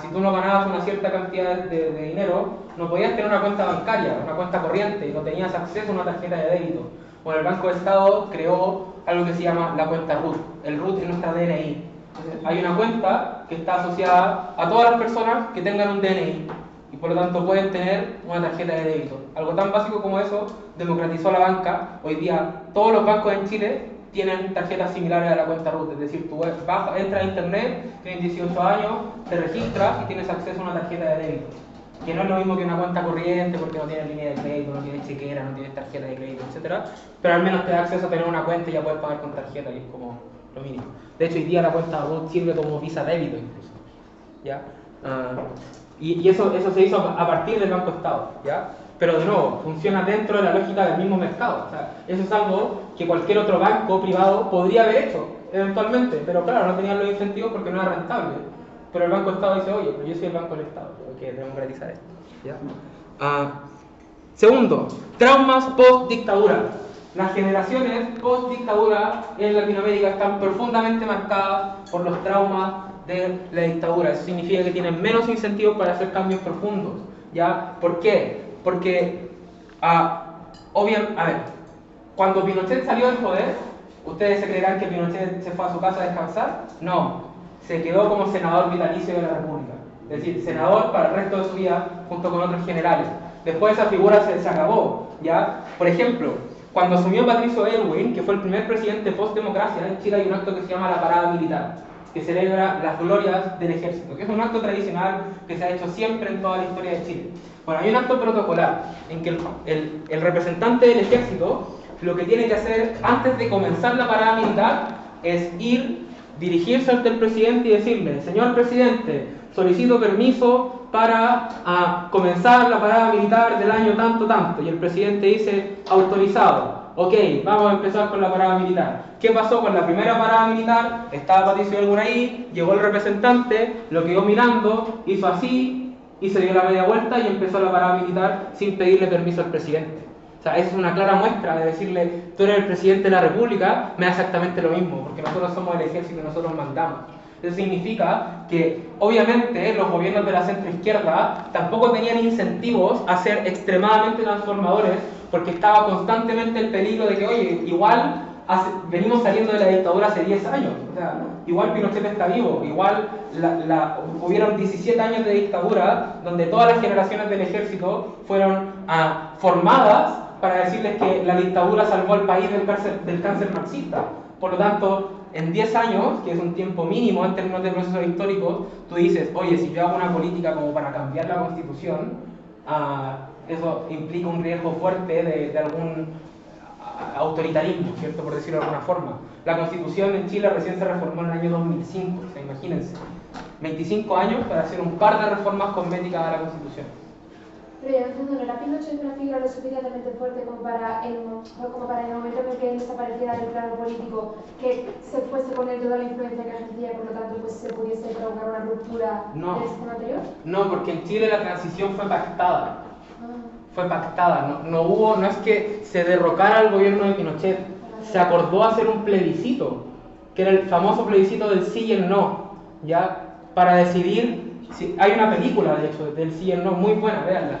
si tú no ganabas una cierta cantidad de dinero, no podías tener una cuenta bancaria, una cuenta corriente, y no tenías acceso a una tarjeta de débito. Bueno, el Banco del Estado creó algo que se llama la cuenta RUT. El RUT es nuestra DNI. Entonces, hay una cuenta que está asociada a todas las personas que tengan un DNI y por lo tanto pueden tener una tarjeta de débito. Algo tan básico como eso democratizó la banca. Hoy día todos los bancos en Chile tienen tarjetas similares a la cuenta RUT, es decir, tú entras a internet, tienes 18 años, te registras y tienes acceso a una tarjeta de débito, que no es lo mismo que una cuenta corriente porque no tienes línea de crédito, no tienes chequera, no tienes tarjeta de crédito, etc. Pero al menos te da acceso a tener una cuenta y ya puedes pagar con tarjeta, que es como lo mínimo. De hecho, hoy día la cuenta RUT sirve como Visa débito incluso, ¿ya? Y eso se hizo a partir del Banco Estado, ¿ya? Pero de nuevo, funciona dentro de la lógica del mismo mercado. O sea, eso es algo que cualquier otro banco privado podría haber hecho, eventualmente, pero claro, no tenían los incentivos porque no era rentable. Pero el Banco Estado dice, oye, pero yo soy el Banco del Estado, tengo que democratizar esto, ¿ya? Segundo, traumas post-dictadura. Las generaciones post-dictadura en Latinoamérica están profundamente marcadas por los traumas de la dictadura. Eso significa que tienen menos incentivos para hacer cambios profundos, ¿ya? ¿Por qué? Porque, cuando Pinochet salió del poder, ¿ustedes se creerán que Pinochet se fue a su casa a descansar? No, se quedó como senador vitalicio de la República, es decir, senador para el resto de su vida junto con otros generales. Después esa figura se acabó, ¿ya? Por ejemplo, cuando asumió Patricio Aylwin, que fue el primer presidente post-democracia, en Chile hay un acto que se llama la parada militar, que celebra las glorias del ejército, que es un acto tradicional que se ha hecho siempre en toda la historia de Chile. Bueno, hay un acto protocolar en que el representante del ejército lo que tiene que hacer antes de comenzar la parada militar es dirigirse ante el presidente y decirle: señor presidente, solicito permiso para comenzar la parada militar del año tanto. Y el presidente dice: autorizado. Ok, vamos a empezar con la parada militar. ¿Qué pasó con la primera parada militar? Estaba Patricio Aylwin ahí, llegó el representante, lo quedó mirando, hizo así y se dio la media vuelta y empezó la parada militar sin pedirle permiso al presidente. O sea, eso es una clara muestra de decirle: tú eres el presidente de la República, me da exactamente lo mismo, porque nosotros somos el ejército y nosotros mandamos. Eso significa que, obviamente, los gobiernos de la centroizquierda tampoco tenían incentivos a ser extremadamente transformadores, porque estaba constantemente el peligro de que, oye, igual venimos saliendo de la dictadura hace 10 años. O sea, igual Pinochet está vivo, igual hubieron 17 años de dictadura donde todas las generaciones del ejército fueron formadas para decirles que la dictadura salvó al país del cáncer marxista. Por lo tanto, en 10 años, que es un tiempo mínimo en términos de procesos históricos, tú dices, oye, si yo hago una política como para cambiar la constitución, eso implica un riesgo fuerte de algún autoritarismo, ¿cierto? Por decirlo de alguna forma. La constitución en Chile recién se reformó en el año 2005, o sea, imagínense. 25 años para hacer un par de reformas cosméticas a la constitución. Pero ya en el fondo, ¿no era Pinochet una figura lo suficientemente fuerte como para en el momento en el que él desapareciera del plano político, que se fuese con él toda la influencia que ejercía, por lo tanto pues se pudiese provocar una ruptura del sistema anterior? No, porque en Chile la transición fue pactada. Fue pactada, no es que se derrocara el gobierno de Pinochet, se acordó hacer un plebiscito, que era el famoso plebiscito del sí y el no, ¿ya? Para decidir. Hay una película, de hecho, del sí y el no, muy buena, véanla,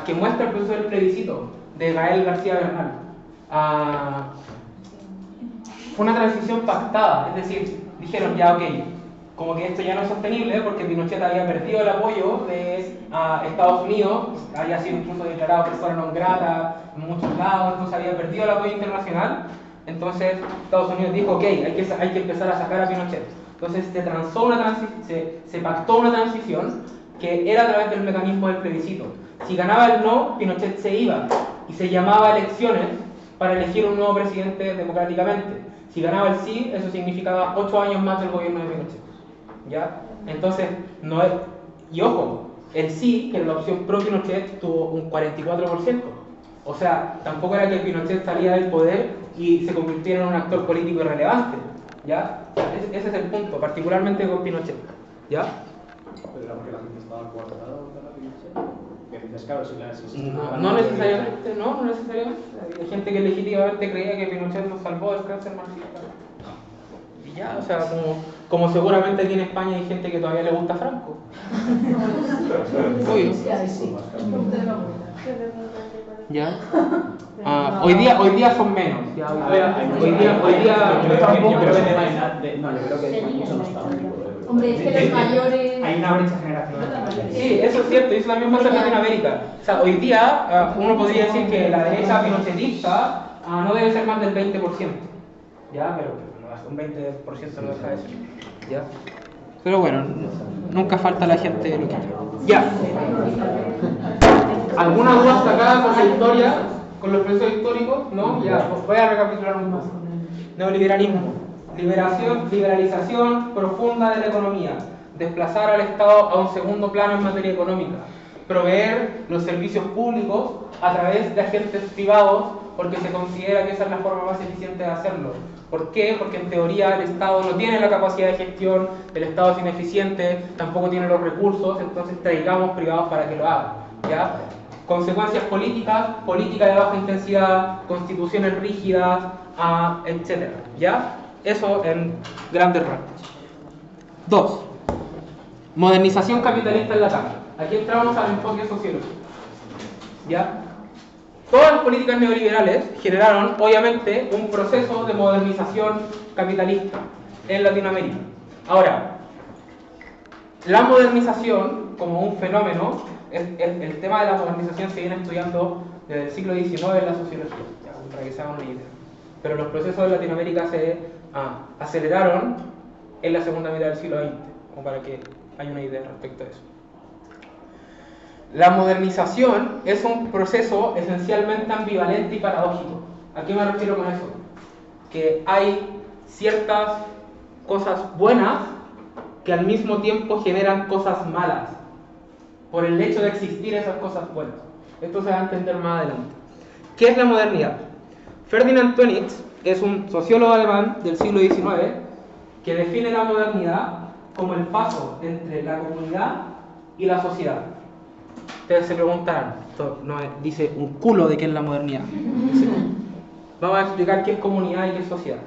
que muestra el proceso del plebiscito, de Gael García Bernal. Fue una transición pactada, es decir, dijeron, ya, ok, como que esto ya no es sostenible, porque Pinochet había perdido el apoyo de Estados Unidos, había sido incluso declarado persona non grata en muchos lados, entonces había perdido el apoyo internacional. Entonces Estados Unidos dijo, ok, hay que empezar a sacar a Pinochet. Entonces se pactó una transición que era a través del mecanismo del plebiscito. Si ganaba el no, Pinochet se iba y se llamaba elecciones para elegir un nuevo presidente democráticamente. Si ganaba el sí, eso significaba 8 años más del gobierno de Pinochet, ¿ya? Entonces, no es... Y ojo, el sí, que era la opción pro Pinochet, tuvo un 44%. O sea, tampoco era que Pinochet salía del poder y se convirtiera en un actor político irrelevante, ¿ya? Ese es el punto, particularmente con Pinochet, ¿ya? Pero era porque la gente estaba coartada contra Pinochet. Que dices, claro, no necesariamente. Hay gente que legítimamente creía que Pinochet nos salvó del cáncer marxista. Y ya, o sea, como seguramente aquí en España hay gente que todavía le gusta Franco. Obvio. ¿Ya? Hoy día son menos. Ya, hoy día yo creo que mucho no está. Hombre, es que los mayores... Hay una brecha generacional. Sí, eso es cierto, y eso también pasa en Latinoamérica. O sea, hoy día uno podría decir que la derecha pinochetista no debe ser más del 20%. ¿Ya? Pero un 20% no deja de ser. ¿Ya? Pero bueno, nunca falta la gente loquita. Ya. ¿Alguna duda hasta acá con la historia? ¿Con los procesos históricos? ¿No? Ya, pues voy a recapitular un poco. Neoliberalismo. Liberalización profunda de la economía. Desplazar al Estado a un segundo plano en materia económica. Proveer los servicios públicos a través de agentes privados porque se considera que esa es la forma más eficiente de hacerlo. ¿Por qué? Porque en teoría el Estado no tiene la capacidad de gestión, el Estado es ineficiente, tampoco tiene los recursos, entonces traigamos privados para que lo hagan, ¿ya? Consecuencias políticas, política de baja intensidad, constituciones rígidas, etc. ¿Ya? Eso en grandes rasgos. 2. Modernización capitalista en la TAM. Aquí entramos al enfoque sociológico. ¿Ya? Todas las políticas neoliberales generaron, obviamente, un proceso de modernización capitalista en Latinoamérica. Ahora, la modernización como un fenómeno, el tema de la modernización se viene estudiando desde el siglo XIX en la sociología, para que se hagan una idea. Pero los procesos de Latinoamérica se aceleraron en la segunda mitad del siglo XX, como para que haya una idea respecto a eso. La modernización es un proceso esencialmente ambivalente y paradójico. ¿A qué me refiero con eso? Que hay ciertas cosas buenas que al mismo tiempo generan cosas malas por el hecho de existir esas cosas buenas. Esto se va a entender más adelante. ¿Qué es la modernidad? Ferdinand Tönnies es un sociólogo alemán del siglo XIX que define la modernidad como el paso entre la comunidad y la sociedad. Ustedes se preguntarán, esto no dice un culo de qué es la modernidad. Vamos a explicar qué es comunidad y qué es sociedad.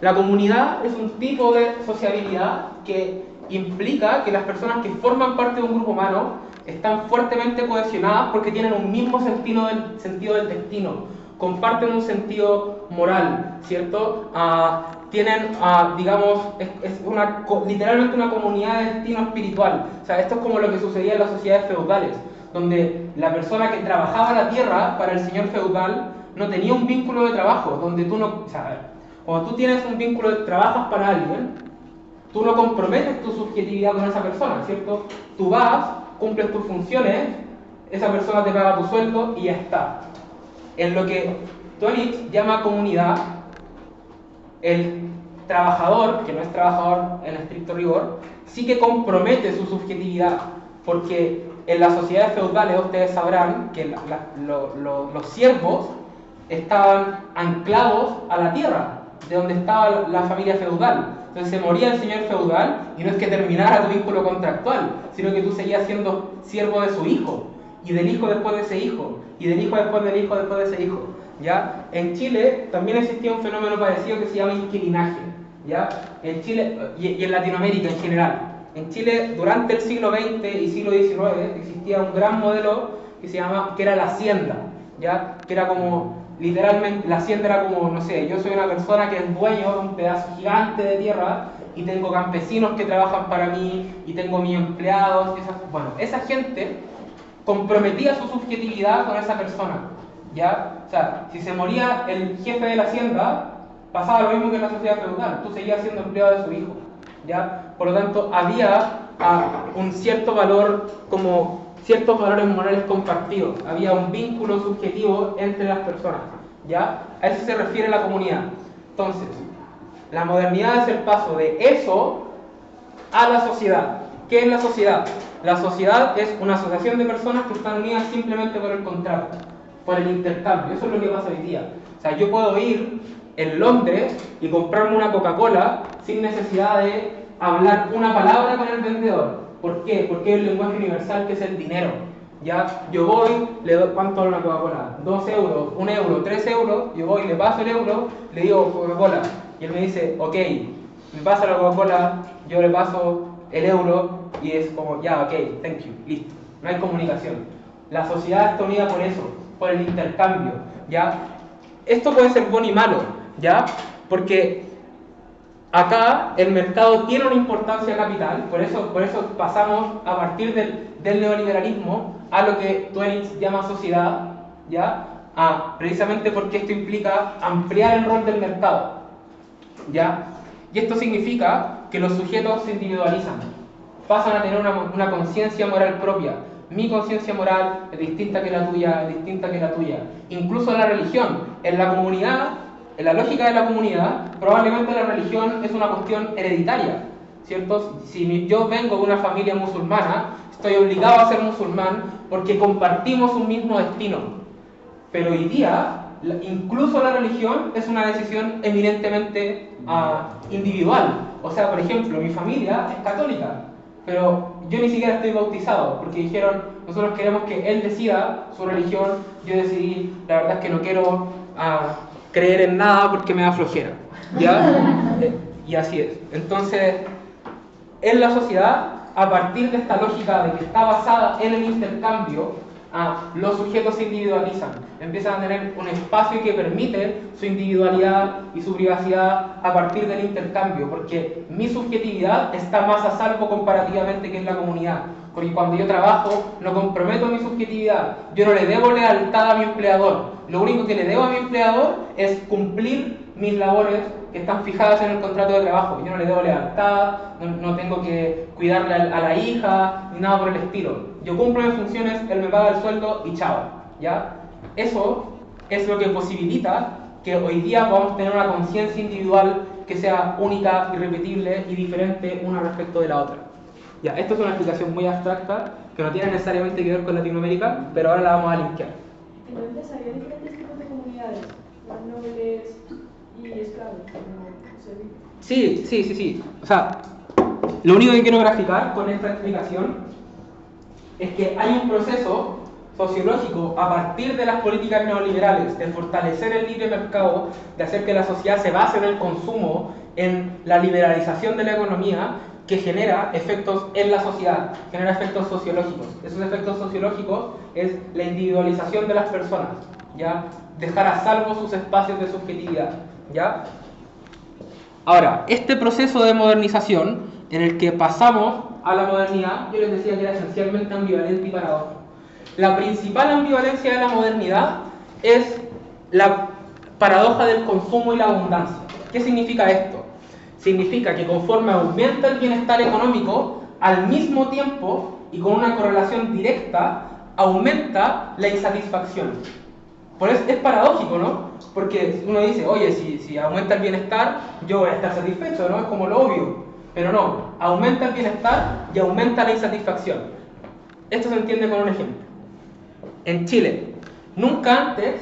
La comunidad es un tipo de sociabilidad que implica que las personas que forman parte de un grupo humano están fuertemente cohesionadas porque tienen un mismo sentido del destino, comparten un sentido moral, ¿cierto? tienen, digamos, literalmente una comunidad de destino espiritual. O sea, esto es como lo que sucedía en las sociedades feudales, donde la persona que trabajaba la tierra para el señor feudal no tenía un vínculo de trabajo, donde tú no... O sea, cuando tú tienes un vínculo de trabajas para alguien, tú no comprometes tu subjetividad con esa persona, ¿cierto? Tú vas, cumples tus funciones, esa persona te paga tu sueldo y ya está. En lo que Tonix llama comunidad, el trabajador, que no es trabajador en estricto rigor, sí que compromete su subjetividad, porque en las sociedades feudales ustedes sabrán que los siervos estaban anclados a la tierra, de donde estaba la familia feudal. Entonces se moría el señor feudal y no es que terminara tu vínculo contractual, sino que tú seguías siendo siervo de su hijo, y del hijo después de ese hijo, y del hijo después del hijo después de ese hijo. ¿Ya? En Chile también existía un fenómeno parecido que se llama inquilinaje, ¿ya? En Chile y en Latinoamérica en general. En Chile durante el siglo XX y siglo XIX existía un gran modelo que era la hacienda, ¿ya? Que era como, literalmente, la hacienda era como, no sé, yo soy una persona que es dueño de un pedazo gigante de tierra y tengo campesinos que trabajan para mí y tengo mis empleados, esa gente comprometía su subjetividad con esa persona, ¿ya? O sea, si se moría el jefe de la hacienda, pasaba lo mismo que en la sociedad feudal, tú seguías siendo empleado de su hijo, ¿ya? Por lo tanto, había un cierto valor, como ciertos valores morales compartidos, había un vínculo subjetivo entre las personas, ¿ya? A eso se refiere la comunidad. Entonces, la modernidad es el paso de eso a la sociedad. ¿Qué es la sociedad? La sociedad es una asociación de personas que están unidas simplemente por el contrato, por el intercambio. Eso es lo que pasa hoy día. O sea, yo puedo ir en Londres y comprarme una Coca-Cola sin necesidad de hablar una palabra con el vendedor. ¿Por qué? Porque hay un lenguaje universal que es el dinero. ¿Ya? Yo voy, le doy, ¿cuánto vale una Coca-Cola? 2 euros, 1 euro, 3 euros. Yo voy, le paso el euro, le digo Coca-Cola. Y él me dice, ok, me pasa la Coca-Cola, yo le paso el euro y es como, ya, ok, thank you, listo. No hay comunicación. La sociedad está unida por eso, por el intercambio, ¿ya? Esto puede ser bueno y malo, ¿ya? Porque acá el mercado tiene una importancia capital, por eso pasamos a partir del neoliberalismo a lo que Tonix llama sociedad, ¿ya? Precisamente porque esto implica ampliar el rol del mercado, ¿ya? Y esto significa que los sujetos se individualizan, pasan a tener una conciencia moral propia. Mi conciencia moral es distinta que la tuya, es distinta que la tuya. Incluso la religión, en la comunidad, en la lógica de la comunidad, probablemente la religión es una cuestión hereditaria, ¿cierto? Si yo vengo de una familia musulmana, estoy obligado a ser musulmán porque compartimos un mismo destino. Pero hoy día, incluso la religión es una decisión eminentemente individual. O sea, por ejemplo, mi familia es católica, pero yo ni siquiera estoy bautizado, porque dijeron, nosotros queremos que él decida su religión. Yo decidí, la verdad es que no quiero creer en nada porque me da flojera, ¿ya? Y así es. Entonces, en la sociedad, a partir de esta lógica de que está basada en el intercambio, los sujetos se individualizan, empiezan a tener un espacio que permite su individualidad y su privacidad a partir del intercambio, porque mi subjetividad está más a salvo comparativamente que en la comunidad, porque cuando yo trabajo no comprometo mi subjetividad, yo no le debo lealtad a mi empleador, lo único que le debo a mi empleador es cumplir mis labores que están fijadas en el contrato de trabajo. Yo no le debo lealtad, no tengo que cuidarle a la hija, ni nada por el estilo. Yo cumplo mis funciones, él me paga el sueldo y chao, ¿ya? Eso es lo que posibilita que hoy día podamos tener una conciencia individual que sea única, irrepetible y diferente una respecto de la otra. Ya, esto es una explicación muy abstracta que no tiene necesariamente que ver con Latinoamérica, pero ahora la vamos a linkear. Entonces, ¿había diferentes tipos de comunidades? Las nobles y esclavos, como se dice. Sí. O sea, lo único que quiero graficar con esta explicación es que hay un proceso sociológico a partir de las políticas neoliberales de fortalecer el libre mercado, de hacer que la sociedad se base en el consumo, en la liberalización de la economía, que genera efectos en la sociedad, genera efectos sociológicos. Esos efectos sociológicos es la individualización de las personas, ¿ya? Dejar a salvo sus espacios de subjetividad, ¿ya? Ahora, este proceso de modernización en el que pasamos a la modernidad, yo les decía que era esencialmente ambivalente y paradójico. La principal ambivalencia de la modernidad es la paradoja del consumo y la abundancia. ¿Qué significa esto? Significa que conforme aumenta el bienestar económico, al mismo tiempo y con una correlación directa, aumenta la insatisfacción. Por eso es paradójico, ¿no? Porque uno dice, oye, si aumenta el bienestar, yo voy a estar satisfecho, ¿no? Es como lo obvio. Pero no, aumenta el bienestar y aumenta la insatisfacción. Esto se entiende con un ejemplo. En Chile, nunca antes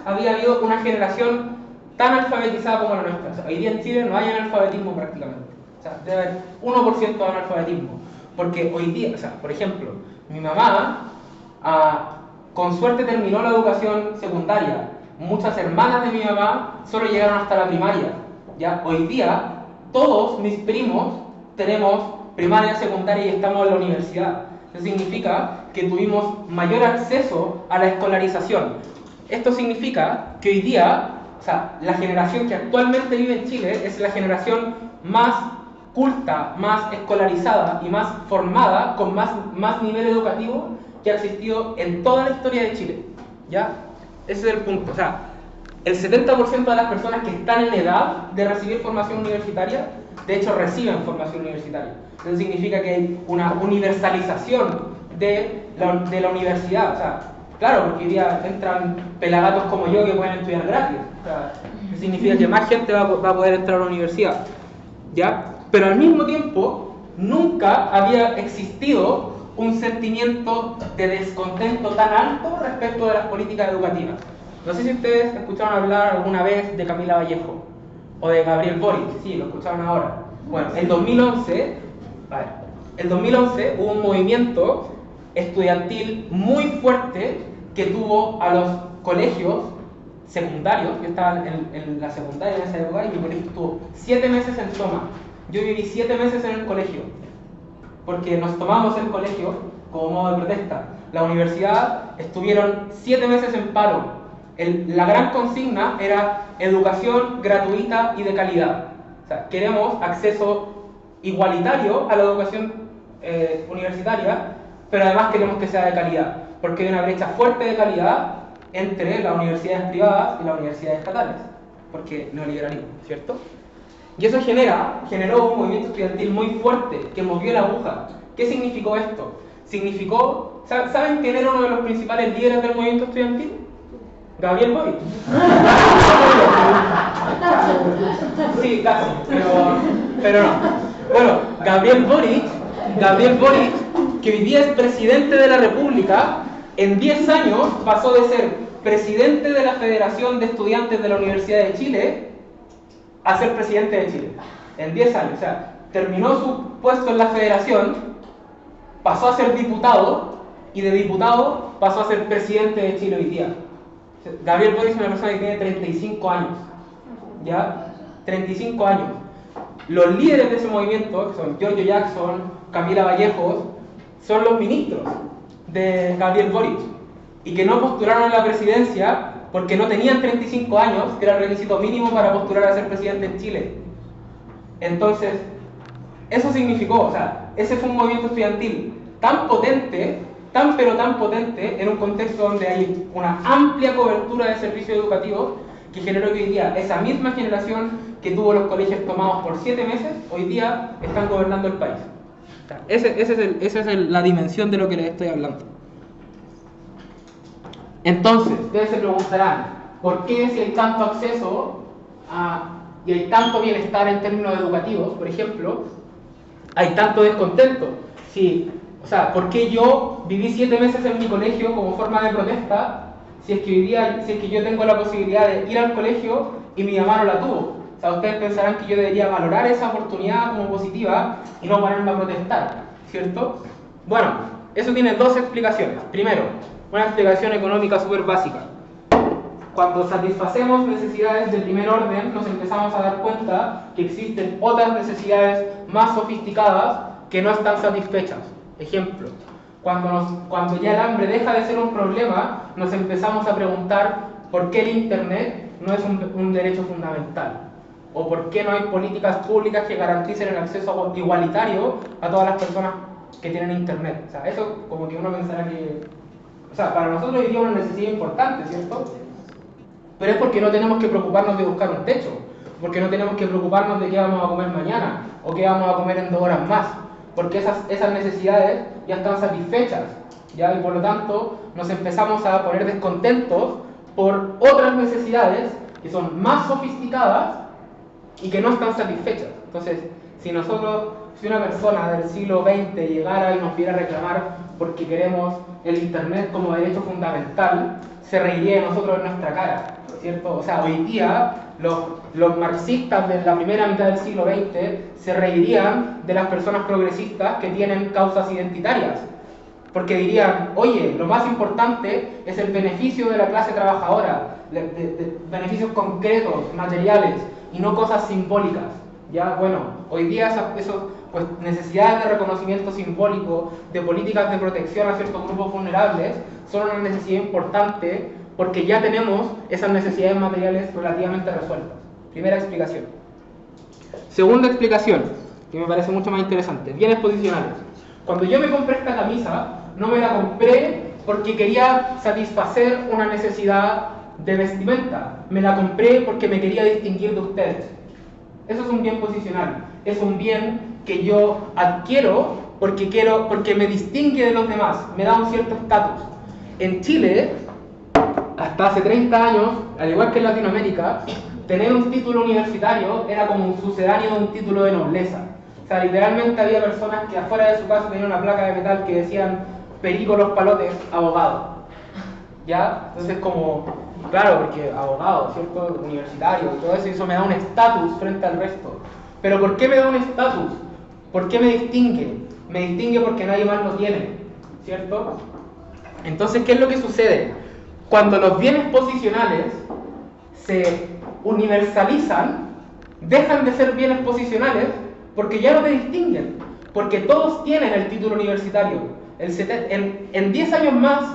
había habido una generación tan alfabetizada como la nuestra. O sea, hoy día en Chile no hay analfabetismo prácticamente. O sea, debe haber 1% de analfabetismo. Porque hoy día, o sea, por ejemplo, mi mamá con suerte terminó la educación secundaria. Muchas hermanas de mi mamá solo llegaron hasta la primaria. ¿Ya? Hoy día, todos mis primos tenemos primaria, secundaria y estamos en la universidad. Eso significa que tuvimos mayor acceso a la escolarización. Esto significa que hoy día, o sea, la generación que actualmente vive en Chile es la generación más culta, más escolarizada y más formada, con más nivel educativo que ha existido en toda la historia de Chile. ¿Ya? Ese es el punto. O sea, el 70% de las personas que están en edad de recibir formación universitaria, de hecho reciben formación universitaria. Eso significa que hay una universalización de la universidad. O sea, claro, porque hoy día entran pelagatos como yo que pueden estudiar gratis. O sea, eso significa que más gente va a poder entrar a la universidad. ¿Ya? Pero al mismo tiempo, nunca había existido un sentimiento de descontento tan alto respecto de las políticas educativas. No sé si ustedes escucharon hablar alguna vez de Camila Vallejo o de Gabriel Boric. Sí, lo escucharon ahora. Bueno, en 2011 hubo un movimiento estudiantil muy fuerte que tuvo a los colegios secundarios. Yo estaba en la secundaria en esa época y mi colegio estuvo 7 meses en toma. Yo viví 7 meses en el colegio porque nos tomamos el colegio como modo de protesta. La universidad estuvieron 7 meses en paro. La gran consigna era educación gratuita y de calidad. O sea, queremos acceso igualitario a la educación universitaria, pero además queremos que sea de calidad, porque hay una brecha fuerte de calidad entre las universidades privadas y las universidades estatales, porque neoliberalismo, ¿cierto? Y eso generó un movimiento estudiantil muy fuerte que movió la aguja. ¿Qué significó esto? ¿Saben quién era uno de los principales líderes del movimiento estudiantil? Gabriel Boric. Sí, casi, pero no. Bueno, Gabriel Boric, que hoy día es presidente de la República, en 10 años pasó de ser presidente de la Federación de Estudiantes de la Universidad de Chile a ser presidente de Chile. En 10 años, o sea, terminó su puesto en la Federación, pasó a ser diputado y de diputado pasó a ser presidente de Chile hoy día. Gabriel Boric es una persona que tiene 35 años, ¿ya? 35 años. Los líderes de ese movimiento, que son Giorgio Jackson, Camila Vallejos, son los ministros de Gabriel Boric y que no postularon a la presidencia porque no tenían 35 años, que era el requisito mínimo para postular a ser presidente en Chile. Entonces, eso significó, o sea, ese fue un movimiento estudiantil tan potente, tan potente, en un contexto donde hay una amplia cobertura de servicios educativos, que generó que hoy día esa misma generación que tuvo los colegios tomados por 7 meses, hoy día están gobernando el país. O sea, esa es la dimensión de lo que les estoy hablando. Entonces, ustedes se preguntarán, ¿por qué si hay tanto acceso y hay tanto bienestar en términos educativos, por ejemplo, hay tanto descontento? O sea, ¿por qué yo viví 7 meses en mi colegio como forma de protesta si es que yo tengo la posibilidad de ir al colegio y mi mamá no la tuvo? O sea, ustedes pensarán que yo debería valorar esa oportunidad como positiva y no ponerme a protestar, ¿cierto? Bueno, eso tiene dos explicaciones. Primero, una explicación económica súper básica. Cuando satisfacemos necesidades de primer orden, nos empezamos a dar cuenta que existen otras necesidades más sofisticadas que no están satisfechas. Ejemplo, cuando ya el hambre deja de ser un problema, nos empezamos a preguntar por qué el Internet no es un derecho fundamental. ¿O por qué no hay políticas públicas que garanticen el acceso igualitario a todas las personas que tienen internet? O sea, eso como que uno pensará que... O sea, para nosotros hoy día es una necesidad importante, ¿cierto? Pero es porque no tenemos que preocuparnos de buscar un techo, porque no tenemos que preocuparnos de qué vamos a comer mañana, o qué vamos a comer en 2 horas más, porque esas necesidades ya están satisfechas, ¿ya? Y por lo tanto nos empezamos a poner descontentos por otras necesidades que son más sofisticadas y que no están satisfechas. Entonces, si una persona del siglo XX llegara y nos viera reclamar porque queremos el internet como derecho fundamental, se reiría de nosotros en nuestra cara, ¿cierto? O sea, hoy día los marxistas de la primera mitad del siglo XX se reirían de las personas progresistas que tienen causas identitarias, porque dirían, oye, lo más importante es el beneficio de la clase trabajadora, de beneficios concretos, materiales, y no cosas simbólicas. Ya, bueno, hoy día pues, necesidades de reconocimiento simbólico, de políticas de protección a ciertos grupos vulnerables, son una necesidad importante porque ya tenemos esas necesidades materiales relativamente resueltas. Primera explicación. Segunda explicación, que me parece mucho más interesante, bienes posicionales. Cuando yo me compré esta camisa, no me la compré porque quería satisfacer una necesidad de vestimenta. Me la compré porque me quería distinguir de ustedes. Eso es un bien posicional. Es un bien que yo adquiero porque me distingue de los demás, me da un cierto estatus. En Chile, hasta hace 30 años, al igual que en Latinoamérica, tener un título universitario era como un sucedáneo de un título de nobleza. O sea, literalmente había personas que afuera de su casa tenían una placa de metal que decían Perico Los Palotes, abogado. ¿Ya? Entonces como, claro, porque abogado, ¿cierto? Universitario, todo eso, y eso me da un estatus frente al resto. Pero ¿por qué me da un estatus? ¿Por qué me distingue? Me distingue porque nadie más lo tiene, ¿cierto? Entonces, ¿qué es lo que sucede? Cuando los bienes posicionales se universalizan, dejan de ser bienes posicionales porque ya no te distinguen, porque todos tienen el título universitario. En 10 años más,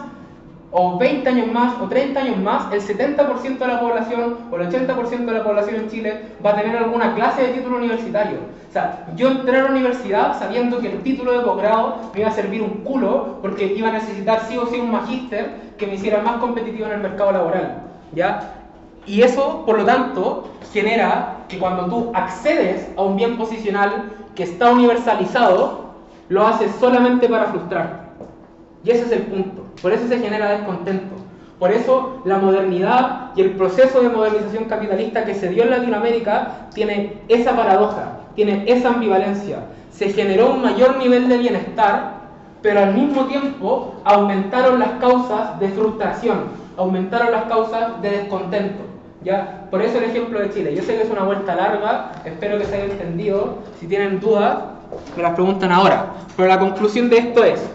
o 20 años más, o 30 años más, el 70% de la población, o el 80% de la población en Chile va a tener alguna clase de título universitario. O sea, yo entré a la universidad sabiendo que el título de posgrado me iba a servir un culo, porque iba a necesitar sí o sí un magíster que me hiciera más competitivo en el mercado laboral, ¿ya? Y eso, por lo tanto, genera que cuando tú accedes a un bien posicional que está universalizado, lo haces solamente para frustrar. Y ese es el punto. Por eso se genera descontento. Por eso la modernidad y el proceso de modernización capitalista que se dio en Latinoamérica tiene esa paradoja, tiene esa ambivalencia. Se generó un mayor nivel de bienestar, pero al mismo tiempo aumentaron las causas de frustración, aumentaron las causas de descontento. ¿Ya? Por eso el ejemplo de Chile. Yo sé que es una vuelta larga, espero que se haya entendido. Si tienen dudas, me las preguntan ahora. Pero la conclusión de esto es: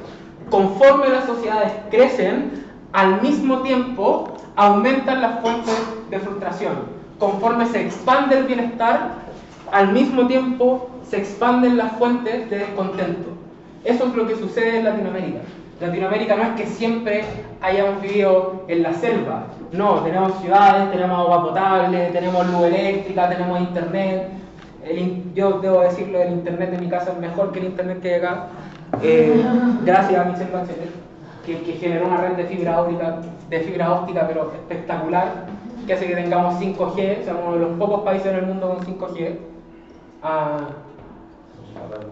conforme las sociedades crecen, al mismo tiempo aumentan las fuentes de frustración. Conforme se expande el bienestar, al mismo tiempo se expanden las fuentes de descontento. Eso es lo que sucede en Latinoamérica. Latinoamérica no es que siempre hayamos vivido en la selva. No, tenemos ciudades, tenemos agua potable, tenemos luz eléctrica, tenemos internet. Yo debo decirlo, el internet de mi casa es mejor que el internet que hay acá. Gracias a Michelle Bachelet, que generó una red de fibra óptica, pero espectacular, que hace que tengamos 5G, somos uno de los pocos países en el mundo con 5G.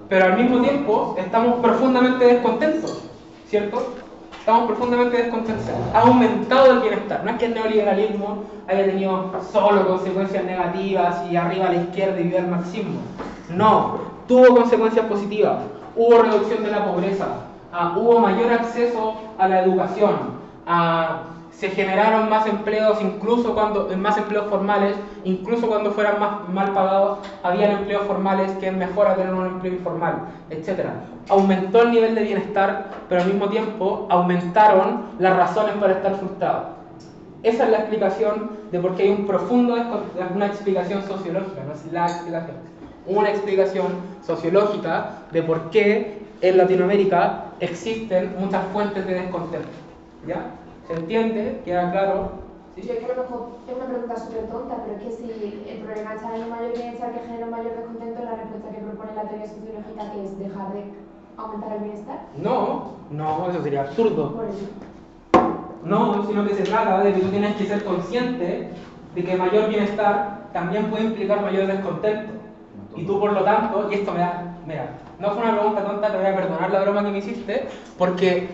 Pero al mismo tiempo estamos profundamente descontentos, ¿cierto? Estamos profundamente descontentos. Ha aumentado el bienestar. No es que el neoliberalismo haya tenido solo consecuencias negativas y arriba a la izquierda y viva el marxismo. No, tuvo consecuencias positivas. Hubo reducción de la pobreza, hubo mayor acceso a la educación, se generaron más empleos, más empleos formales, incluso cuando fueran más mal pagados, habían empleos formales que es mejor a tener un empleo informal, etc. Aumentó el nivel de bienestar, pero al mismo tiempo aumentaron las razones para estar frustrados. Esa es la explicación de por qué hay un profundo descontento, una explicación sociológica, no es la explicación, una explicación sociológica de por qué en Latinoamérica existen muchas fuentes de descontento. ¿Ya? ¿Se entiende? ¿Queda claro? Yo es que a lo mejor es una pregunta súper tonta, pero es que si el problema está en un mayor bienestar que genera un mayor descontento, la respuesta que propone la teoría sociológica que es dejar de aumentar el bienestar. No, eso sería absurdo. Por eso. No, sino que se trata de que tú tienes que ser consciente de que mayor bienestar también puede implicar mayor descontento. Y tú, por lo tanto, y esto me da, mira, no fue una pregunta tonta, te voy a perdonar la broma que me hiciste, porque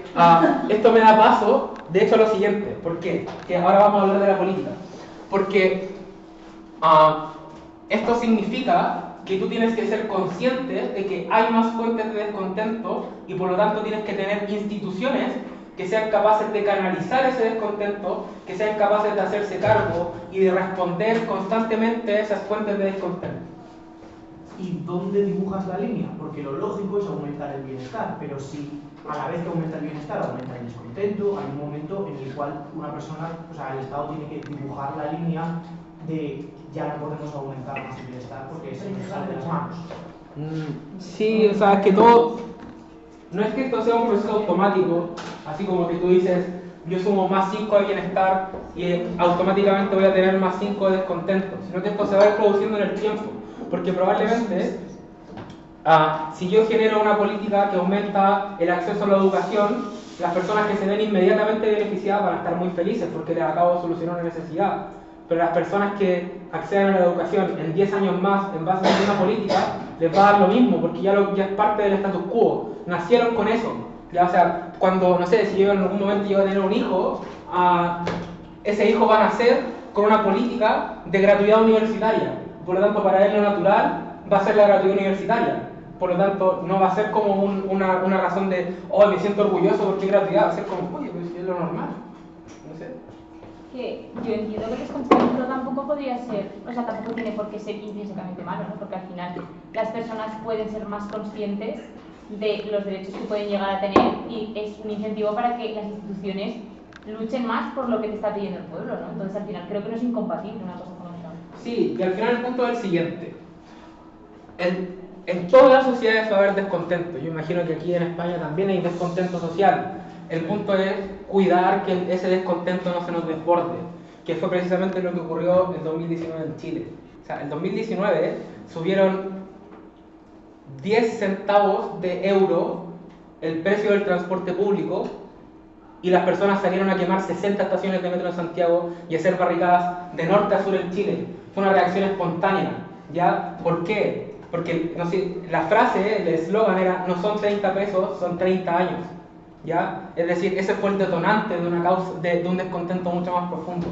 esto me da paso, de hecho, a lo siguiente. ¿Por qué? Que ahora vamos a hablar de la política. Porque esto significa que tú tienes que ser consciente de que hay más fuentes de descontento y por lo tanto tienes que tener instituciones que sean capaces de canalizar ese descontento, que sean capaces de hacerse cargo y de responder constantemente a esas fuentes de descontento. ¿Y dónde dibujas la línea? Porque lo lógico es aumentar el bienestar, pero si a la vez que aumenta el bienestar aumenta el descontento, hay un momento en el cual una persona, o sea, el Estado tiene que dibujar la línea de ya no podemos aumentar más el bienestar porque se nos sale de las manos. Sí, o sea, es que todo, no es que esto sea un proceso automático, así como que tú dices, yo sumo más 5 de bienestar y automáticamente voy a tener más 5 de descontento, sino que esto se va a ir produciendo en el tiempo. Porque probablemente, si yo genero una política que aumenta el acceso a la educación, las personas que se ven inmediatamente beneficiadas van a estar muy felices porque les acabo de solucionar una necesidad. Pero las personas que accedan a la educación en 10 años más en base a una política, les va a dar lo mismo porque ya es parte del status quo. Nacieron con eso. Ya, o sea, cuando, no sé, si yo en algún momento llego a tener un hijo, ese hijo va a nacer con una política de gratuidad universitaria. Por lo tanto, para él lo natural va a ser la gratuidad universitaria. Por lo tanto, no va a ser como una razón de, oh, me siento orgulloso porque es gratuidad. Va a ser como, oye, pues es lo normal. No sé. Que yo entiendo que el descontento tampoco podría ser, o sea, tampoco tiene por qué ser intrínsecamente malo, ¿no? Porque al final las personas pueden ser más conscientes de los derechos que pueden llegar a tener y es un incentivo para que las instituciones luchen más por lo que te está pidiendo el pueblo, ¿no? Entonces, al final, creo que no es incompatible una cosa con otra. Sí, y al final el punto es el siguiente. En todas las sociedades va a haber descontento. Yo imagino que aquí en España también hay descontento social. El punto es cuidar que ese descontento no se nos desborde, que fue precisamente lo que ocurrió en 2019 en Chile. O sea, en 2019 subieron 10 centavos de euro el precio del transporte público y las personas salieron a quemar 60 estaciones de metro en Santiago y a hacer barricadas de norte a sur en Chile. Fue una reacción espontánea, ¿ya? ¿Por qué? Porque, no sé, la frase, el eslogan era, no son 30 pesos, son 30 años, ¿ya? Es decir, ese fue el detonante de una causa, de un descontento mucho más profundo.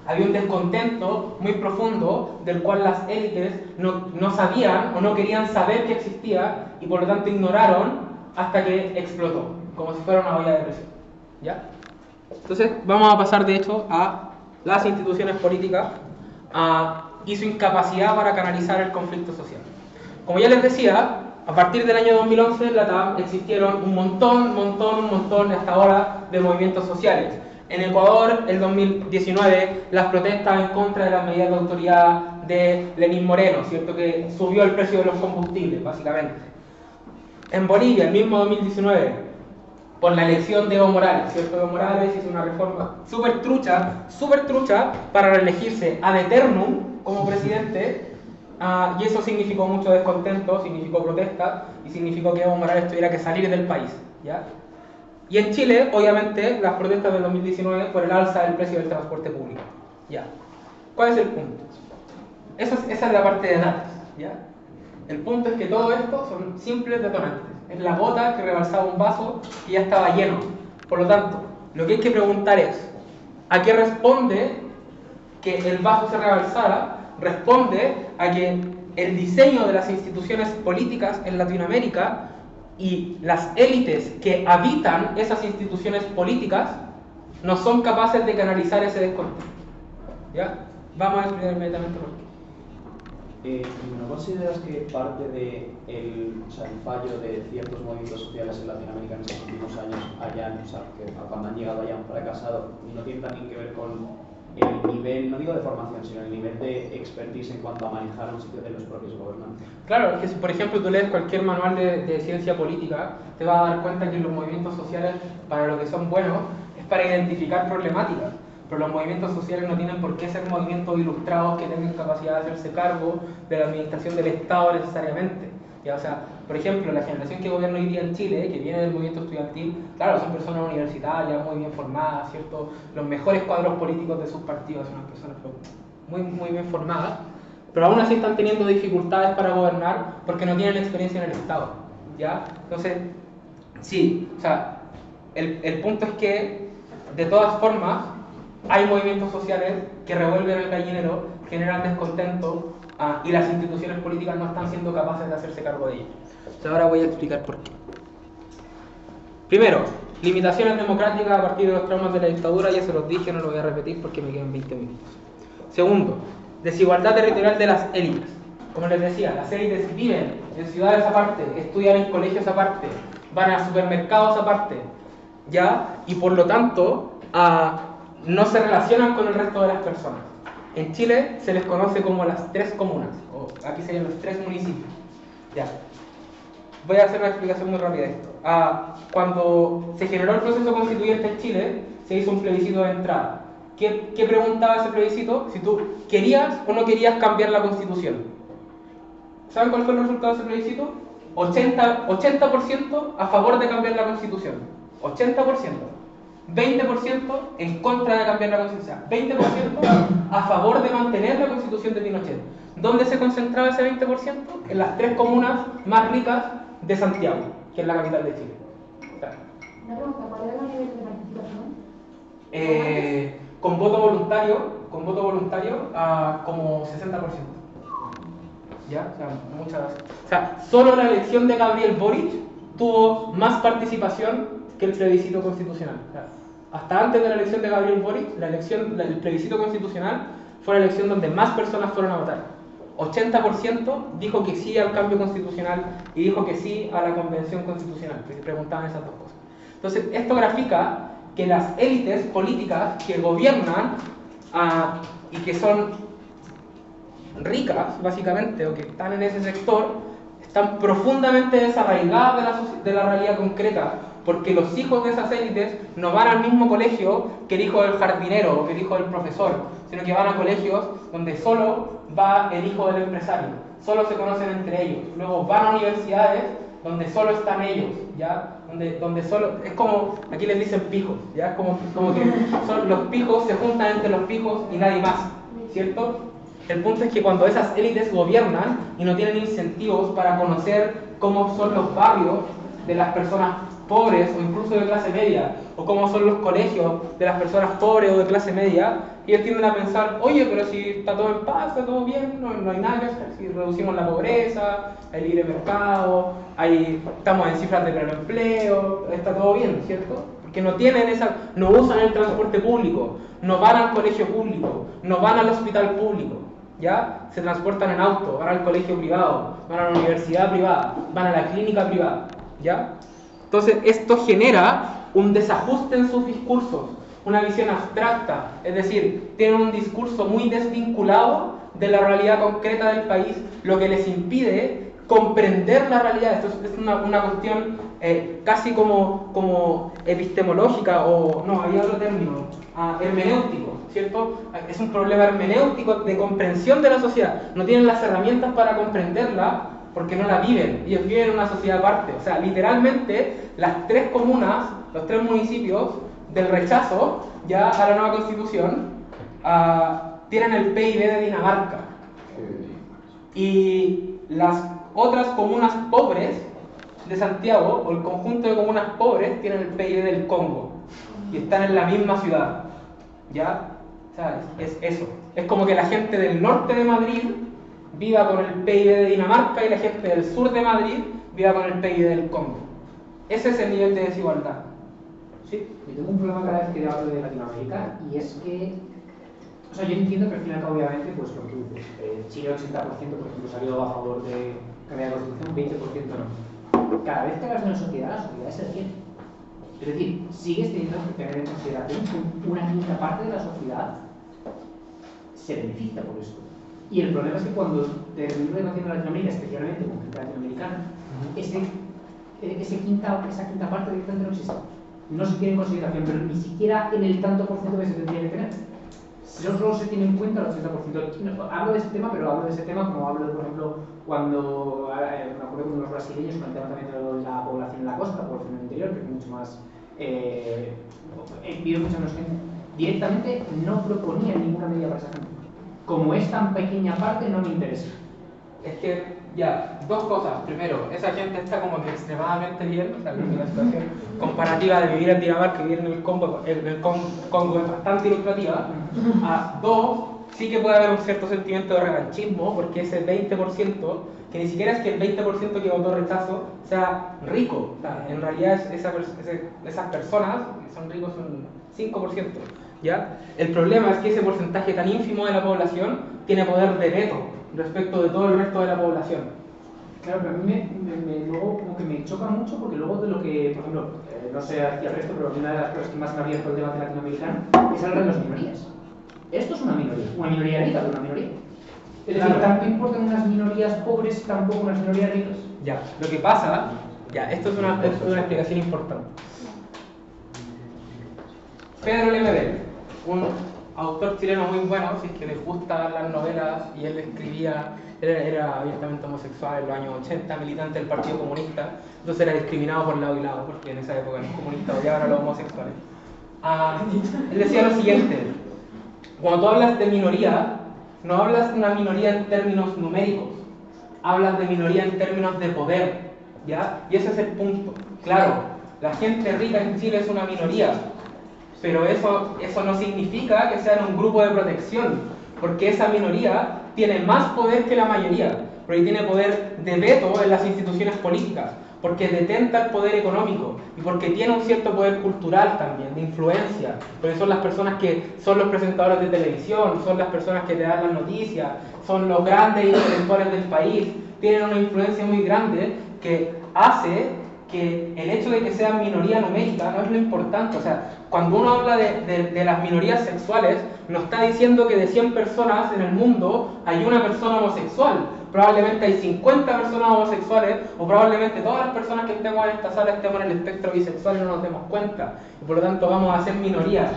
Había un descontento muy profundo del cual las élites no sabían o no querían saber que existía y por lo tanto ignoraron hasta que explotó, como si fuera una olla de presión, ¿ya? Entonces vamos a pasar de hecho a las instituciones políticas y su incapacidad para canalizar el conflicto social. Como ya les decía, a partir del año 2011 en la TAM existieron un montón hasta ahora de movimientos sociales. En Ecuador, el 2019, las protestas en contra de las medidas de autoridad de Lenín Moreno, ¿cierto? Que subió el precio de los combustibles, básicamente. En Bolivia, el mismo 2019, por la elección de Evo Morales, ¿cierto? Evo Morales hizo una reforma súper trucha para reelegirse ad eternum como presidente, y eso significó mucho descontento, significó protesta y significó que Evo Morales tuviera que salir del país, ¿ya? Y en Chile, obviamente, las protestas del 2019 por el alza del precio del transporte público, ¿ya? ¿Cuál es el punto? Esa es la parte de datos, ¿ya? El punto es que todo esto son simples detonantes. Es la gota que rebalsaba un vaso y ya estaba lleno. Por lo tanto, lo que hay que preguntar es, ¿a qué responde que el vaso se rebalsara? Responde a que el diseño de las instituciones políticas en Latinoamérica y las élites que habitan esas instituciones políticas no son capaces de canalizar ese descontento. ¿Ya? Vamos a explicar inmediatamente por qué. ¿No consideras que parte del el fallo de ciertos movimientos sociales en Latinoamérica en estos últimos años que cuando han llegado hayan fracasado, no tiene también que ver con el nivel, no digo de formación, sino el nivel de expertise en cuanto a manejar un sitio de los propios gobernantes? Claro, es que si por ejemplo tú lees cualquier manual de ciencia política, te vas a dar cuenta que los movimientos sociales, para lo que son buenos, es para identificar problemáticas. pero los movimientos sociales no tienen por qué ser movimientos ilustrados que tengan capacidad de hacerse cargo de la administración del Estado necesariamente. ¿Ya? O sea, por ejemplo, la generación que gobierna hoy día en Chile, que viene del movimiento estudiantil, claro, son personas universitarias, muy bien formadas, ¿cierto? Los mejores cuadros políticos de sus partidos son unas personas muy bien formadas, pero aún así están teniendo dificultades para gobernar porque no tienen experiencia en el Estado, ¿ya? Entonces, sí, o sea, el punto es que, de todas formas, hay movimientos sociales que revuelven el gallinero, generan descontento, y las instituciones políticas no están siendo capaces de hacerse cargo de ello. O sea, ahora voy a explicar por qué. Primero, limitaciones democráticas a partir de los traumas de la dictadura, ya se los dije, no lo voy a repetir porque me quedan 20 minutos. Segundo, desigualdad territorial de las élites. Como les decía, las élites viven en ciudades aparte, estudian en colegios aparte, van a supermercados aparte, ¿ya? Y por lo tanto, no se relacionan con el resto de las personas. En Chile se les conoce como las 3 comunas, o aquí serían los 3 municipios. Ya. Voy a hacer una explicación muy rápida de esto. Cuando se generó el proceso constituyente en Chile, se hizo un plebiscito de entrada. ¿Qué preguntaba ese plebiscito? Si tú querías o no querías cambiar la Constitución. ¿Saben cuál fue el resultado de ese plebiscito? 80% a favor de cambiar la Constitución. 80%. 20% en contra de cambiar la Constitución. 20% a favor de mantener la Constitución de Pinochet. ¿Dónde se concentraba ese 20%? En las 3 comunas más ricas de Santiago, que es la capital de Chile. Una pregunta, ¿cuál era el nivel de participación? Con voto voluntario como 60%. ¿Ya? O sea, solo la elección de Gabriel Boric tuvo más participación que el plebiscito constitucional. O sea, hasta antes de la elección de Gabriel Boric, el plebiscito constitucional fue la elección donde más personas fueron a votar. 80% dijo que sí al cambio constitucional y dijo que sí a la convención constitucional, que se preguntaban esas dos cosas. Entonces, esto grafica que las élites políticas que gobiernan y que son ricas, básicamente, o que están en ese sector, están profundamente desarraigadas de la realidad concreta, porque los hijos de esas élites no van al mismo colegio que el hijo del jardinero o que el hijo del profesor, sino que van a colegios donde solo va el hijo del empresario, solo se conocen entre ellos. Luego van a universidades donde solo están ellos, ¿ya? Donde solo, es como, aquí les dicen pijos, ¿ya? Como que los pijos se juntan entre los pijos y nadie más, ¿cierto? El punto es que cuando esas élites gobiernan y no tienen incentivos para conocer cómo son los barrios de las personas pobres o incluso de clase media, o cómo son los colegios de las personas pobres o de clase media, ellos tienden a pensar, oye, pero si está todo en paz, está todo bien, no hay nada que hacer, si reducimos la pobreza, hay libre mercado, estamos en cifras de pleno empleo, está todo bien, ¿cierto? Porque no usan el transporte público, no van al colegio público, no van al hospital público, ¿ya? Se transportan en auto, van al colegio privado, van a la universidad privada, van a la clínica privada, ¿ya? Entonces esto genera un desajuste en sus discursos, una visión abstracta, es decir, tienen un discurso muy desvinculado de la realidad concreta del país, lo que les impide comprender la realidad. Esto es una cuestión casi como epistemológica, o no, había otro término, hermenéutico, ¿cierto? Es un problema hermenéutico de comprensión de la sociedad. No tienen las herramientas para comprenderla porque no la viven. Ellos viven en una sociedad aparte. O sea, literalmente, las 3 comunas, los 3 municipios del rechazo ya a la nueva constitución tienen el PIB de Dinamarca. Y las otras comunas pobres de Santiago, o el conjunto de comunas pobres, tienen el PIB del Congo. Y están en la misma ciudad. ¿Ya? O sea, es eso. Es como que la gente del norte de Madrid viva con el PIB de Dinamarca y la gente del sur de Madrid viva con el PIB del Congo. Ese es el nivel de desigualdad. ¿Sí? Yo tengo un problema cada vez que hablo de Latinoamérica, y es que, o sea, yo entiendo que al final, obviamente, pues lo que tú dices, Chile 80%, por ejemplo, salió a favor de cambiar la Constitución, 20% no. Cada vez que hablas de una sociedad, la sociedad se detiene. Es decir, sigues teniendo que tener en consideración que una quinta parte de la sociedad se beneficia por esto. Y el problema es que cuando termino debatiendo Latinoamérica, especialmente con gente latinoamericana, esa quinta parte directamente no existe. No se tiene en consideración, pero ni siquiera en el tanto por ciento que se tendría que tener. Eso solo se tiene en cuenta el 80%. Hablo de ese tema, pero hablo de ese tema como hablo, por ejemplo, cuando me acuerdo con los brasileños con el tema también de la población en la costa, población en el interior, que es mucho más. Vive mucha menos gente. Directamente no proponía ninguna medida para esa gente. Como es tan pequeña parte, no me interesa. Es que, ya, dos cosas. Primero, esa gente está como que extremadamente bien, o sea, creo que la situación comparativa de vivir en Dinamarca y vivir en el Congo es bastante ilustrativa. Dos, sí que puede haber un cierto sentimiento de revanchismo, porque ese 20%, que ni siquiera es que el 20% que votó rechazo sea rico, o sea, en realidad esas personas que son ricos son 5%. ¿Ya? El problema es que ese porcentaje tan ínfimo de la población tiene poder de veto respecto de todo el resto de la población. Claro, pero a mí luego como que me choca mucho porque luego de lo que, por ejemplo, no sé hacia el resto, pero una de las cosas que más me abierto el debate latinoamericano es hablar de las minorías. Esto es una minoría rica, pero una minoría. Es decir, Claro. tanto importan unas minorías pobres, tampoco unas minorías ricas. Ya, lo que pasa, ya, esto es una explicación importante. Pedro Lemebel, un autor chileno muy bueno, si es que les gustan las novelas, y él escribía, él era abiertamente homosexual en los años 80, militante del Partido Comunista, entonces era discriminado por lado y lado, porque en esa época los comunistas odiaban a los homosexuales. Él decía lo siguiente: cuando tú hablas de minoría, no hablas de una minoría en términos numéricos, hablas de minoría en términos de poder, ¿ya? Y ese es el punto. Claro, la gente rica en Chile es una minoría, pero eso no significa que sean un grupo de protección, porque esa minoría tiene más poder que la mayoría, porque tiene poder de veto en las instituciones políticas, porque detenta el poder económico y porque tiene un cierto poder cultural también, de influencia, porque son las personas que son los presentadores de televisión, son las personas que te dan las noticias, son los grandes intelectuales del país, tienen una influencia muy grande que hace que el hecho de que sean minoría numérica no es lo importante. O sea, cuando uno habla de las minorías sexuales, no está diciendo que de 100 personas en el mundo hay una persona homosexual. Probablemente hay 50 personas homosexuales, o probablemente todas las personas que estemos en esta sala estemos en el espectro bisexual y no nos demos cuenta. Y por lo tanto vamos a ser minoría,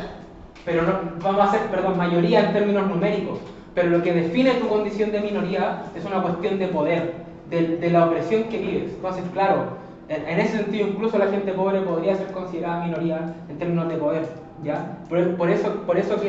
pero no, vamos a ser, mayoría en términos numéricos. Pero lo que define tu condición de minoría es una cuestión de poder, de la opresión que vives. Entonces, claro, en ese sentido, incluso la gente pobre podría ser considerada minoría en términos de poder, ¿ya? Por eso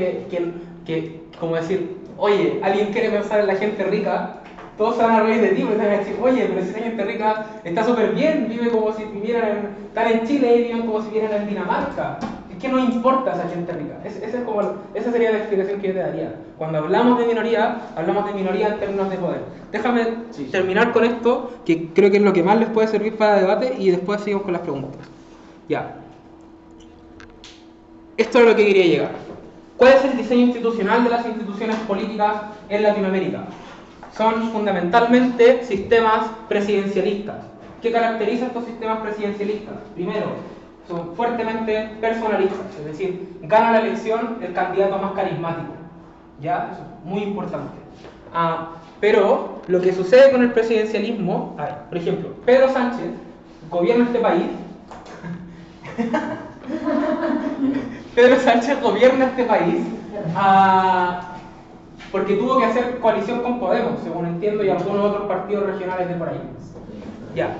que, como decir, oye, alguien quiere pensar en la gente rica, todos se van a reír de ti, porque te van a decir, oye, pero si la gente rica está súper bien, vive como si están en Chile y viven como si vivieran en Dinamarca. Es que no importa esa gente rica. Esa sería la explicación que yo te daría. Cuando hablamos de minoría en términos de poder. Déjame terminar con esto, que creo que es lo que más les puede servir para debate, y después seguimos con las preguntas. Ya. Esto es lo que quería llegar. ¿Cuál es el diseño institucional de las instituciones políticas en Latinoamérica? Son fundamentalmente sistemas presidencialistas. ¿Qué caracteriza estos sistemas presidencialistas? Primero, son fuertemente personalistas, es decir, gana la elección el candidato más carismático. ¿Ya? Eso es muy importante. Pero lo que sucede con el presidencialismo, por ejemplo, Pedro Sánchez gobierna este país. Pedro Sánchez gobierna este país porque tuvo que hacer coalición con Podemos, según entiendo, y algunos otros partidos regionales de por ahí. Ya.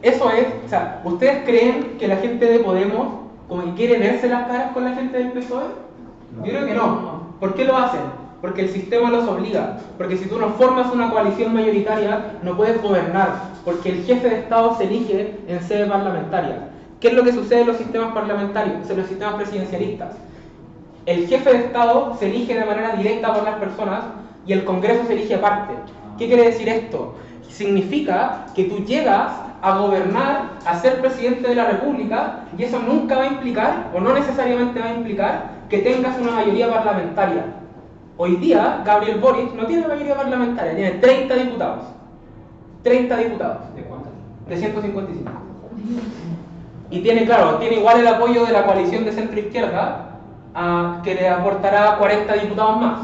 Eso es, o sea, ¿ustedes creen que la gente de Podemos como que quiere verse las caras con la gente del PSOE? Yo creo que no. ¿Por qué lo hacen? Porque el sistema los obliga. Porque si tú no formas una coalición mayoritaria, no puedes gobernar. Porque el jefe de Estado se elige en sede parlamentaria. ¿Qué es lo que sucede en los sistemas parlamentarios, en los sistemas presidencialistas? El jefe de Estado se elige de manera directa por las personas y el Congreso se elige aparte. ¿Qué quiere decir esto? Significa que tú llegas a gobernar, a ser presidente de la República, y eso nunca va a implicar, o no necesariamente va a implicar, que tengas una mayoría parlamentaria. Hoy día, Gabriel Boric no tiene mayoría parlamentaria, tiene 30 diputados. 30 diputados. ¿De cuántos? De 155. Y tiene, claro, tiene igual el apoyo de la coalición de centro-izquierda, que le aportará 40 diputados más,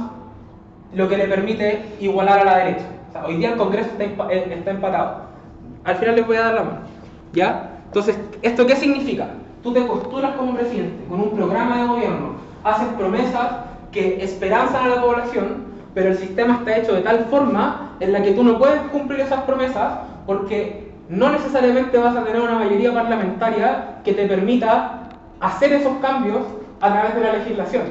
lo que le permite igualar a la derecha. O sea, hoy día el Congreso está empatado. Al final les voy a dar la mano, ¿ya? Entonces, ¿esto qué significa? Tú te postulas como presidente con un programa de gobierno hacen promesas que esperanzan a la población, pero el sistema está hecho de tal forma en la que tú no puedes cumplir esas promesas porque no necesariamente vas a tener una mayoría parlamentaria que te permita hacer esos cambios a través de la legislación.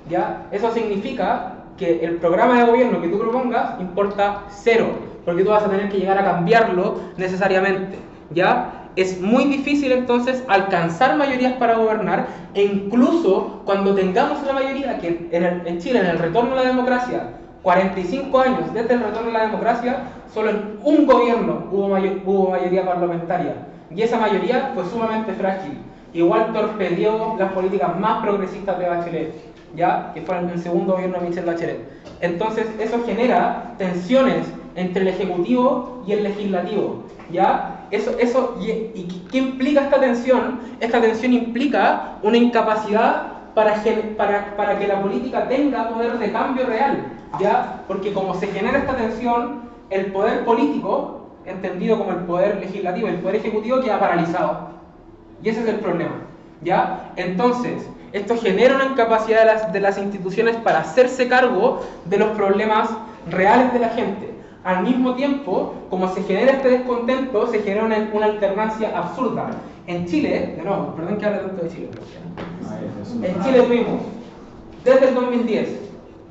¿Ya? Eso significa que el programa de gobierno que tú propongas importa cero, porque tú vas a tener que llegar a cambiarlo necesariamente. ¿Ya? Es muy difícil entonces alcanzar mayorías para gobernar, e incluso cuando tengamos una mayoría, que en Chile, en el retorno a la democracia, 45 años desde el retorno a la democracia, solo en un gobierno hubo mayoría parlamentaria, y esa mayoría fue sumamente frágil. Igual torpedió las políticas más progresistas de Bachelet, ¿ya? Que fue en el segundo gobierno de Michelle Bachelet. Entonces eso genera tensiones entre el ejecutivo y el legislativo, ¿ya? ¿Y qué implica esta tensión? Esta tensión implica una incapacidad para que la política tenga poder de cambio real, ¿ya? Porque como se genera esta tensión, el poder político, entendido como el poder legislativo y el poder ejecutivo, queda paralizado. Y ese es el problema, ¿ya? Entonces, esto genera una incapacidad de las instituciones para hacerse cargo de los problemas reales de la gente. Al mismo tiempo, como se genera este descontento, se genera una alternancia absurda. En Chile, de nuevo, perdón que hable tanto de Chile, pero en Chile tuvimos, desde el 2010,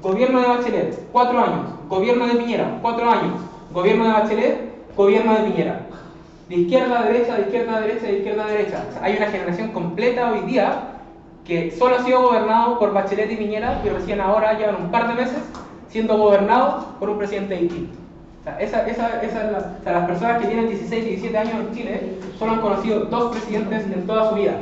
gobierno de Bachelet, 4 años, gobierno de Piñera, 4 años, gobierno de Bachelet, gobierno de Piñera. De izquierda a derecha, de izquierda a derecha, de izquierda a derecha. O sea, hay una generación completa hoy día que solo ha sido gobernado por Bachelet y Piñera, y recién ahora llevan un par de meses siendo gobernados por un presidente distinto. O sea, las personas que tienen 16 y 17 años en Chile solo han conocido 2 presidentes en toda su vida,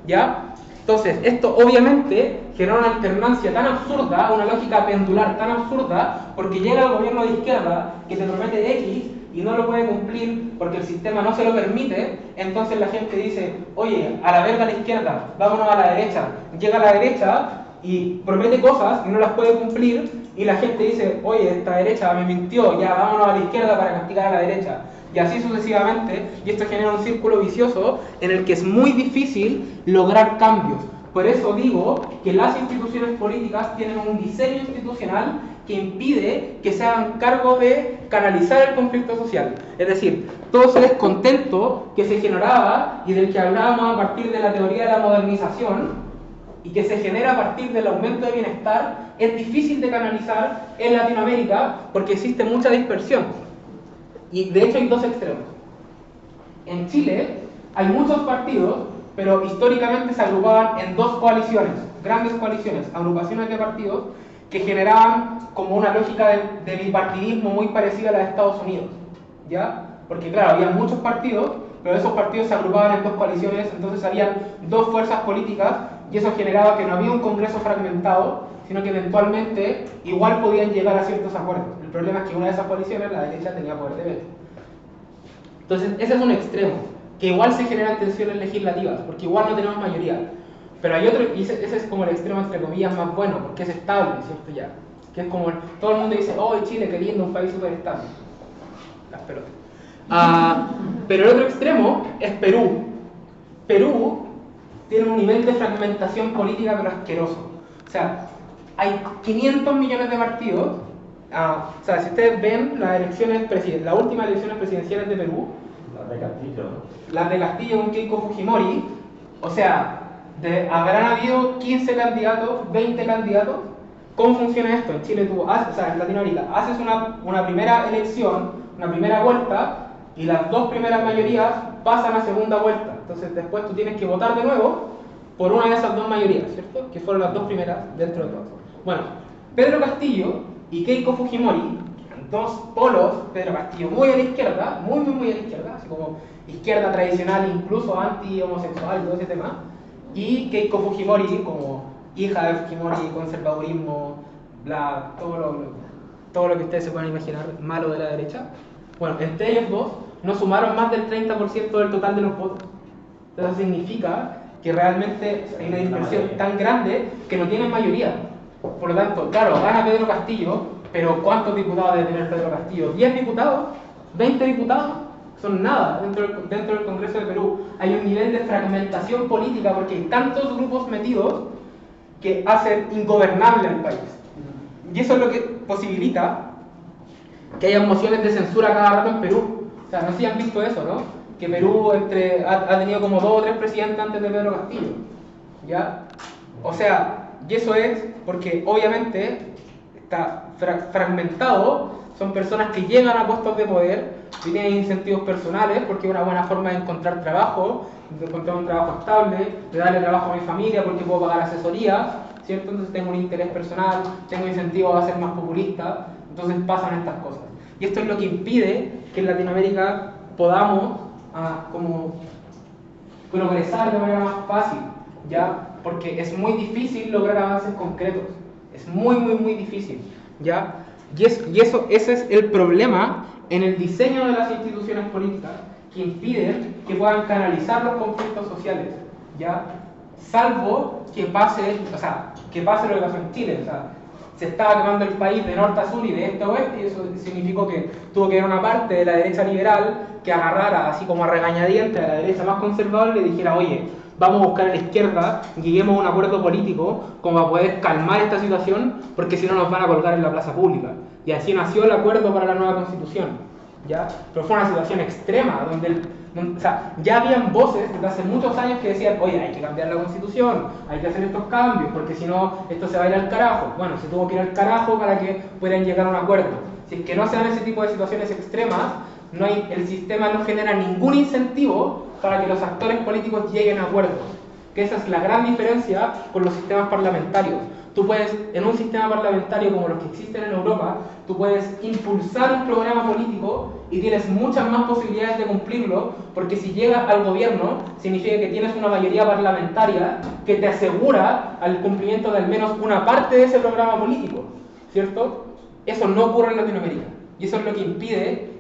¿ya? Entonces, esto obviamente genera una alternancia tan absurda, una lógica pendular tan absurda, porque llega el gobierno de izquierda que te promete X y no lo puede cumplir porque el sistema no se lo permite. Entonces la gente dice, oye, a la verga a la izquierda, vámonos a la derecha. Llega a la derecha y promete cosas y no las puede cumplir, y la gente dice, oye, esta derecha me mintió, ya vámonos a la izquierda para castigar a la derecha. Y así sucesivamente, y esto genera un círculo vicioso en el que es muy difícil lograr cambios. Por eso digo que las instituciones políticas tienen un diseño institucional que impide que se hagan cargo de canalizar el conflicto social. Es decir, todo ese descontento que se generaba y del que hablábamos a partir de la teoría de la modernización y que se genera a partir del aumento de bienestar, es difícil de canalizar en Latinoamérica porque existe mucha dispersión. Y de hecho hay 2 extremos. En Chile hay muchos partidos, pero históricamente se agrupaban en 2 coaliciones, grandes coaliciones, agrupaciones de partidos que generaban como una lógica de bipartidismo muy parecida a la de Estados Unidos, ¿ya? Porque claro, había muchos partidos, pero esos partidos se agrupaban en 2 coaliciones, entonces habían 2 fuerzas políticas, y eso generaba que no había un Congreso fragmentado, sino que eventualmente igual podían llegar a ciertos acuerdos. El problema es que una de esas coaliciones, la derecha, tenía poder de veto. Entonces, ese es un extremo, que igual se generan tensiones legislativas, porque igual no tenemos mayoría. Pero hay otro, y ese es como el extremo entre comillas más bueno, porque es estable, ¿cierto? Ya. Que es como, todo el mundo dice, oh, Chile, qué lindo, un país súper estable. Las pelotas. Pero el otro extremo es Perú. Perú tiene un nivel de fragmentación política pero asqueroso. O sea, hay 500 millones de partidos. O sea, si ustedes ven las últimas elecciones presidenciales de Perú, las de Castillo, las de Castillo con Keiko Fujimori, o sea, habrán habido 15 candidatos, 20 candidatos. ¿Cómo funciona esto? En Chile tú haces, o sea, en Latinoamérica, haces una primera elección, una primera vuelta, y las 2 primeras mayorías pasan a segunda vuelta. Entonces después tú tienes que votar de nuevo por una de esas 2 mayorías, ¿cierto? Que fueron las 2 primeras dentro de todas. Bueno, Pedro Castillo y Keiko Fujimori, 2 polos. Pedro Castillo muy a la izquierda, muy a la izquierda, así como izquierda tradicional, incluso anti-homosexual y todo ese tema. Y Keiko Fujimori como hija de Fujimori, conservadurismo, todo lo que ustedes se puedan imaginar malo de la derecha. Bueno, entre ellos 2 no sumaron más del 30% del total de los votos. Eso significa que realmente hay una dispersión tan grande que no tienen mayoría. Por lo tanto, claro, gana Pedro Castillo, pero ¿cuántos diputados debe tener Pedro Castillo? ¿10 diputados? ¿20 diputados? Son nada dentro del Congreso de Perú. Hay un nivel de fragmentación política porque hay tantos grupos metidos que hacen ingobernable al país. Y eso es lo que posibilita que haya mociones de censura cada rato en Perú. O sea, no sé si han visto eso, ¿no? Que Perú ha tenido como 2 o 3 presidentes antes de Pedro Castillo. ¿Ya? O sea, y eso es porque obviamente está fragmentado, son personas que llegan a puestos de poder y tienen incentivos personales porque es una buena forma de encontrar trabajo, de encontrar un trabajo estable, de darle trabajo a mi familia porque puedo pagar asesorías, ¿cierto? Entonces tengo un interés personal, tengo incentivos a ser más populista, entonces pasan estas cosas. Y esto es lo que impide que en Latinoamérica podamos como progresar de manera más fácil, ¿ya? Porque es muy difícil lograr avances concretos, es muy difícil, ¿ya? Y ese es el problema en el diseño de las instituciones políticas que impiden que puedan canalizar los conflictos sociales, ¿ya? Salvo que pase, lo que pasó en Chile, o sea, se estaba quemando el país de norte a sur y de este a oeste, y eso significó que tuvo que haber una parte de la derecha liberal que agarrara así como a regañadientes a la derecha más conservadora y le dijera, oye, vamos a buscar a la izquierda, lleguemos a un acuerdo político como para poder calmar esta situación, porque si no nos van a colgar en la plaza pública. Y así nació el acuerdo para la nueva constitución, ¿ya? Pero fue una situación extrema, donde ya habían voces desde hace muchos años que decían, oye, hay que cambiar la constitución, hay que hacer estos cambios, porque si no, esto se va a ir al carajo. Bueno, se tuvo que ir al carajo para que puedan llegar a un acuerdo. Si es que no se dan ese tipo de situaciones extremas, el sistema no genera ningún incentivo para que los actores políticos lleguen a acuerdos. Que esa es la gran diferencia con los sistemas parlamentarios. Tú puedes, en un sistema parlamentario como los que existen en Europa, tú puedes impulsar un programa político y tienes muchas más posibilidades de cumplirlo, porque si llegas al gobierno, significa que tienes una mayoría parlamentaria que te asegura el cumplimiento de al menos una parte de ese programa político, ¿cierto? Eso no ocurre en Latinoamérica. Y eso es lo que impide,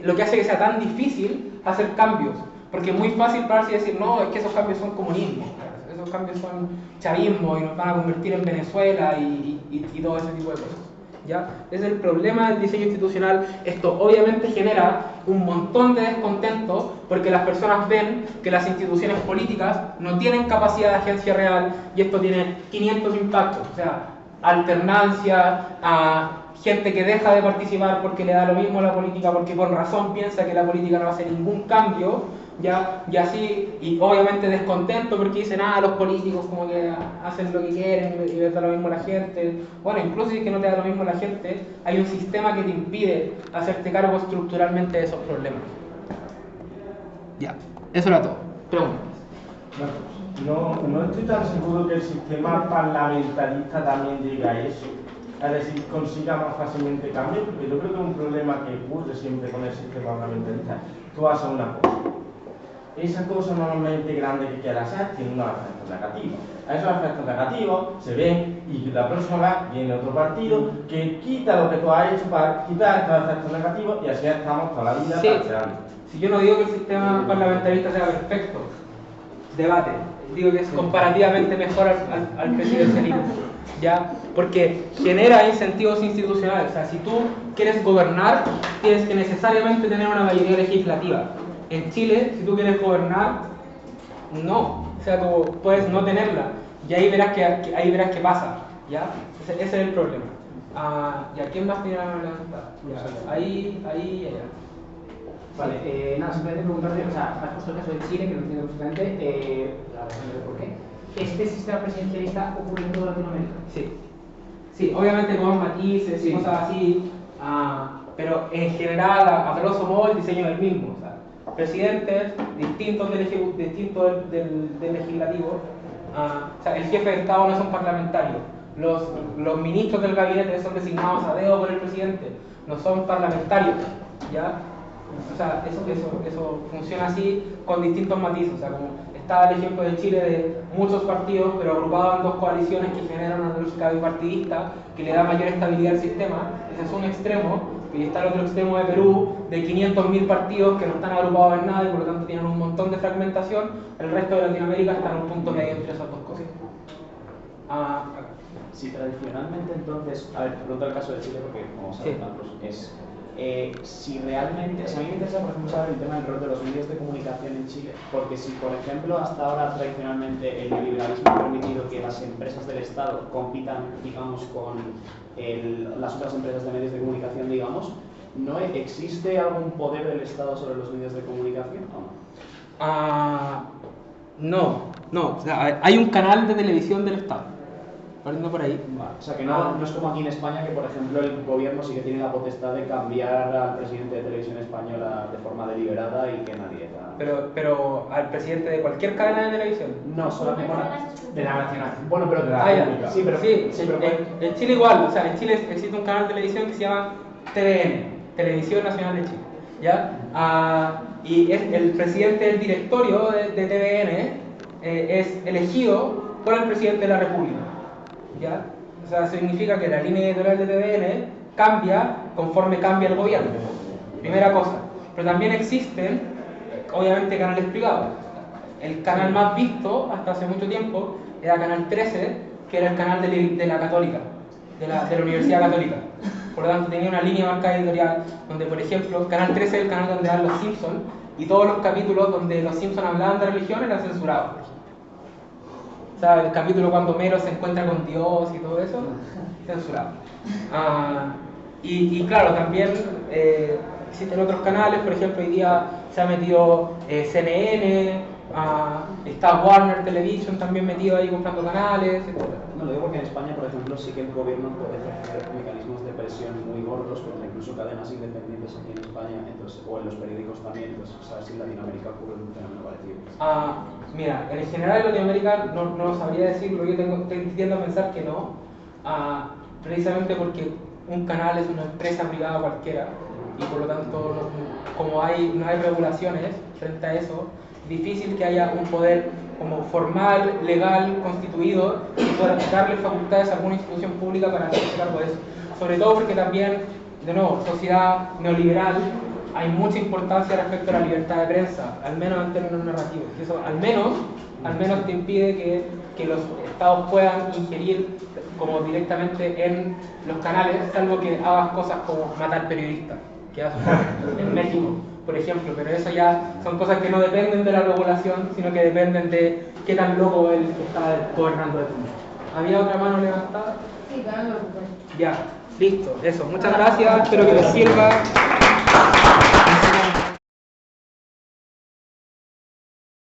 lo que hace que sea tan difícil hacer cambios. Porque es muy fácil pararse y decir, no, es que esos cambios son comunismo, esos cambios son chavismo y nos van a convertir en Venezuela y todo ese tipo de cosas, ¿ya? Ese es el problema del diseño institucional. Esto obviamente genera un montón de descontento porque las personas ven que las instituciones políticas no tienen capacidad de agencia real y esto tiene 500 impactos, o sea, alternancia, a gente que deja de participar porque le da lo mismo a la política, porque con razón piensa que la política no va a hacer ningún cambio, ¿ya? Y así, y obviamente descontento porque dicen, los políticos como que hacen lo que quieren y les da lo mismo a la gente. Bueno, incluso si es que no te da lo mismo a la gente, hay un sistema que te impide hacerte cargo estructuralmente de esos problemas. Ya, eso era todo. Preguntas. No estoy tan seguro que el sistema parlamentarista también llegue a eso. Es decir, consiga más fácilmente cambios, porque yo creo que es un problema que ocurre siempre con el sistema parlamentarista. Tú haces una cosa. Esa cosa normalmente grande que quieras hacer tiene unos efectos negativos. A esos efectos negativos se ven y la próxima vez viene otro partido que quita lo que tú has hecho para quitar estos efectos negativos y así estamos toda la vida parcheando. Si yo no digo que el sistema parlamentarista sea perfecto, debate, digo que es comparativamente mejor al presidencialismo, ¿ya? Porque genera incentivos institucionales. O sea, si tú quieres gobernar, tienes que necesariamente tener una mayoría legislativa. En Chile, si tú quieres gobernar, no. O sea, tú puedes no tenerla. Y ahí verás qué pasa, ¿ya? Ese es el problema. ¿Y a quién más tiene la pregunta? Ahí y allá. Vale, nada, simplemente preguntarte, o sea, has puesto el caso de Chile, que no entiendo perfectamente la razón de por qué. ¿Este sistema presidencialista ocurre en toda Latinoamérica? Sí, obviamente con matices y cosas así, pero en general, a grosso modo, el diseño es el mismo. O sea, presidentes distintos del legislativo, o sea, el jefe de Estado no es un parlamentario, los ministros del gabinete son designados a dedo por el presidente, no son parlamentarios, ¿ya? O sea, eso funciona así con distintos matices. O sea, como está el ejemplo de Chile de muchos partidos, pero agrupados en dos coaliciones que generan una lógica bipartidista que le da mayor estabilidad al sistema. Ese es un extremo. Y está el otro extremo de Perú, de 500.000 partidos que no están agrupados en nada y por lo tanto tienen un montón de fragmentación. El resto de Latinoamérica está en un punto medio entre esas dos cosas. Sí, tradicionalmente entonces, a ver, pregunto el caso de Chile porque, como sabes, Marcos, es si realmente, o sea, a mí me interesa, por ejemplo, saber el tema del rol de los medios de comunicación en Chile, porque si, por ejemplo, hasta ahora tradicionalmente el neoliberalismo ha permitido que las empresas del Estado compitan, digamos, con las otras empresas de medios de comunicación, digamos, ¿no existe algún poder del Estado sobre los medios de comunicación o no? No, o sea, hay un canal de televisión del Estado. Partiendo por ahí. Vale. O sea, que no es como aquí en España, que por ejemplo el gobierno sí que tiene la potestad de cambiar al presidente de televisión española de forma deliberada y que nadie... Pero al presidente de cualquier cadena de televisión. No, solamente de la nacional. Bueno, pero... ya. Sí, pero... Sí, en Chile igual, o sea, en Chile existe un canal de televisión que se llama TVN, Televisión Nacional de Chile, ¿ya? Y el presidente del directorio de TVN es elegido por el presidente de la República, ¿ya? O sea, significa que la línea editorial de TVN cambia conforme cambia el gobierno, primera cosa. Pero también existen, obviamente, canales privados. El canal más visto hasta hace mucho tiempo era Canal 13, que era el canal de la Católica, de la Universidad Católica. Por lo tanto, tenía una línea marcada editorial donde, por ejemplo, Canal 13 es el canal donde dan Los Simpsons, y todos los capítulos donde Los Simpsons hablaban de religión eran censurados. O sea, el capítulo cuando Homero se encuentra con Dios y todo eso, censurado. Y claro, también existen otros canales, por ejemplo, hoy día se ha metido CNN, está Warner Television también metido ahí comprando canales, etc. No, lo digo porque en España, por ejemplo, sí que el gobierno puede ejercer mecanismos de presión muy gordos contra incluso cadenas independientes aquí en España, entonces, o en los periódicos también, entonces, ¿sabes si en Latinoamérica ocurre un fenómeno parecido? Mira, en general en Latinoamérica no sabría decirlo, yo tiendo a pensar que no, precisamente porque un canal es una empresa privada cualquiera, y por lo tanto, como no hay regulaciones frente a eso, difícil que haya un poder como formal, legal, constituido, que pueda darle facultades a alguna institución pública para hacerse cargo de eso. Sobre todo porque también, de nuevo, sociedad neoliberal, hay mucha importancia respecto a la libertad de prensa, al menos en términos narrativos. Y eso al menos te impide que los estados puedan ingerir como directamente en los canales, salvo que hagas cosas como matar periodistas, que hacen en México, por ejemplo, pero eso ya son cosas que no dependen de la regulación, sino que dependen de qué tan loco el que está gobernando de turno. ¿Había otra mano levantada? Sí, pero no me preocupes. Ya, listo, eso. Muchas gracias, espero que les sirva.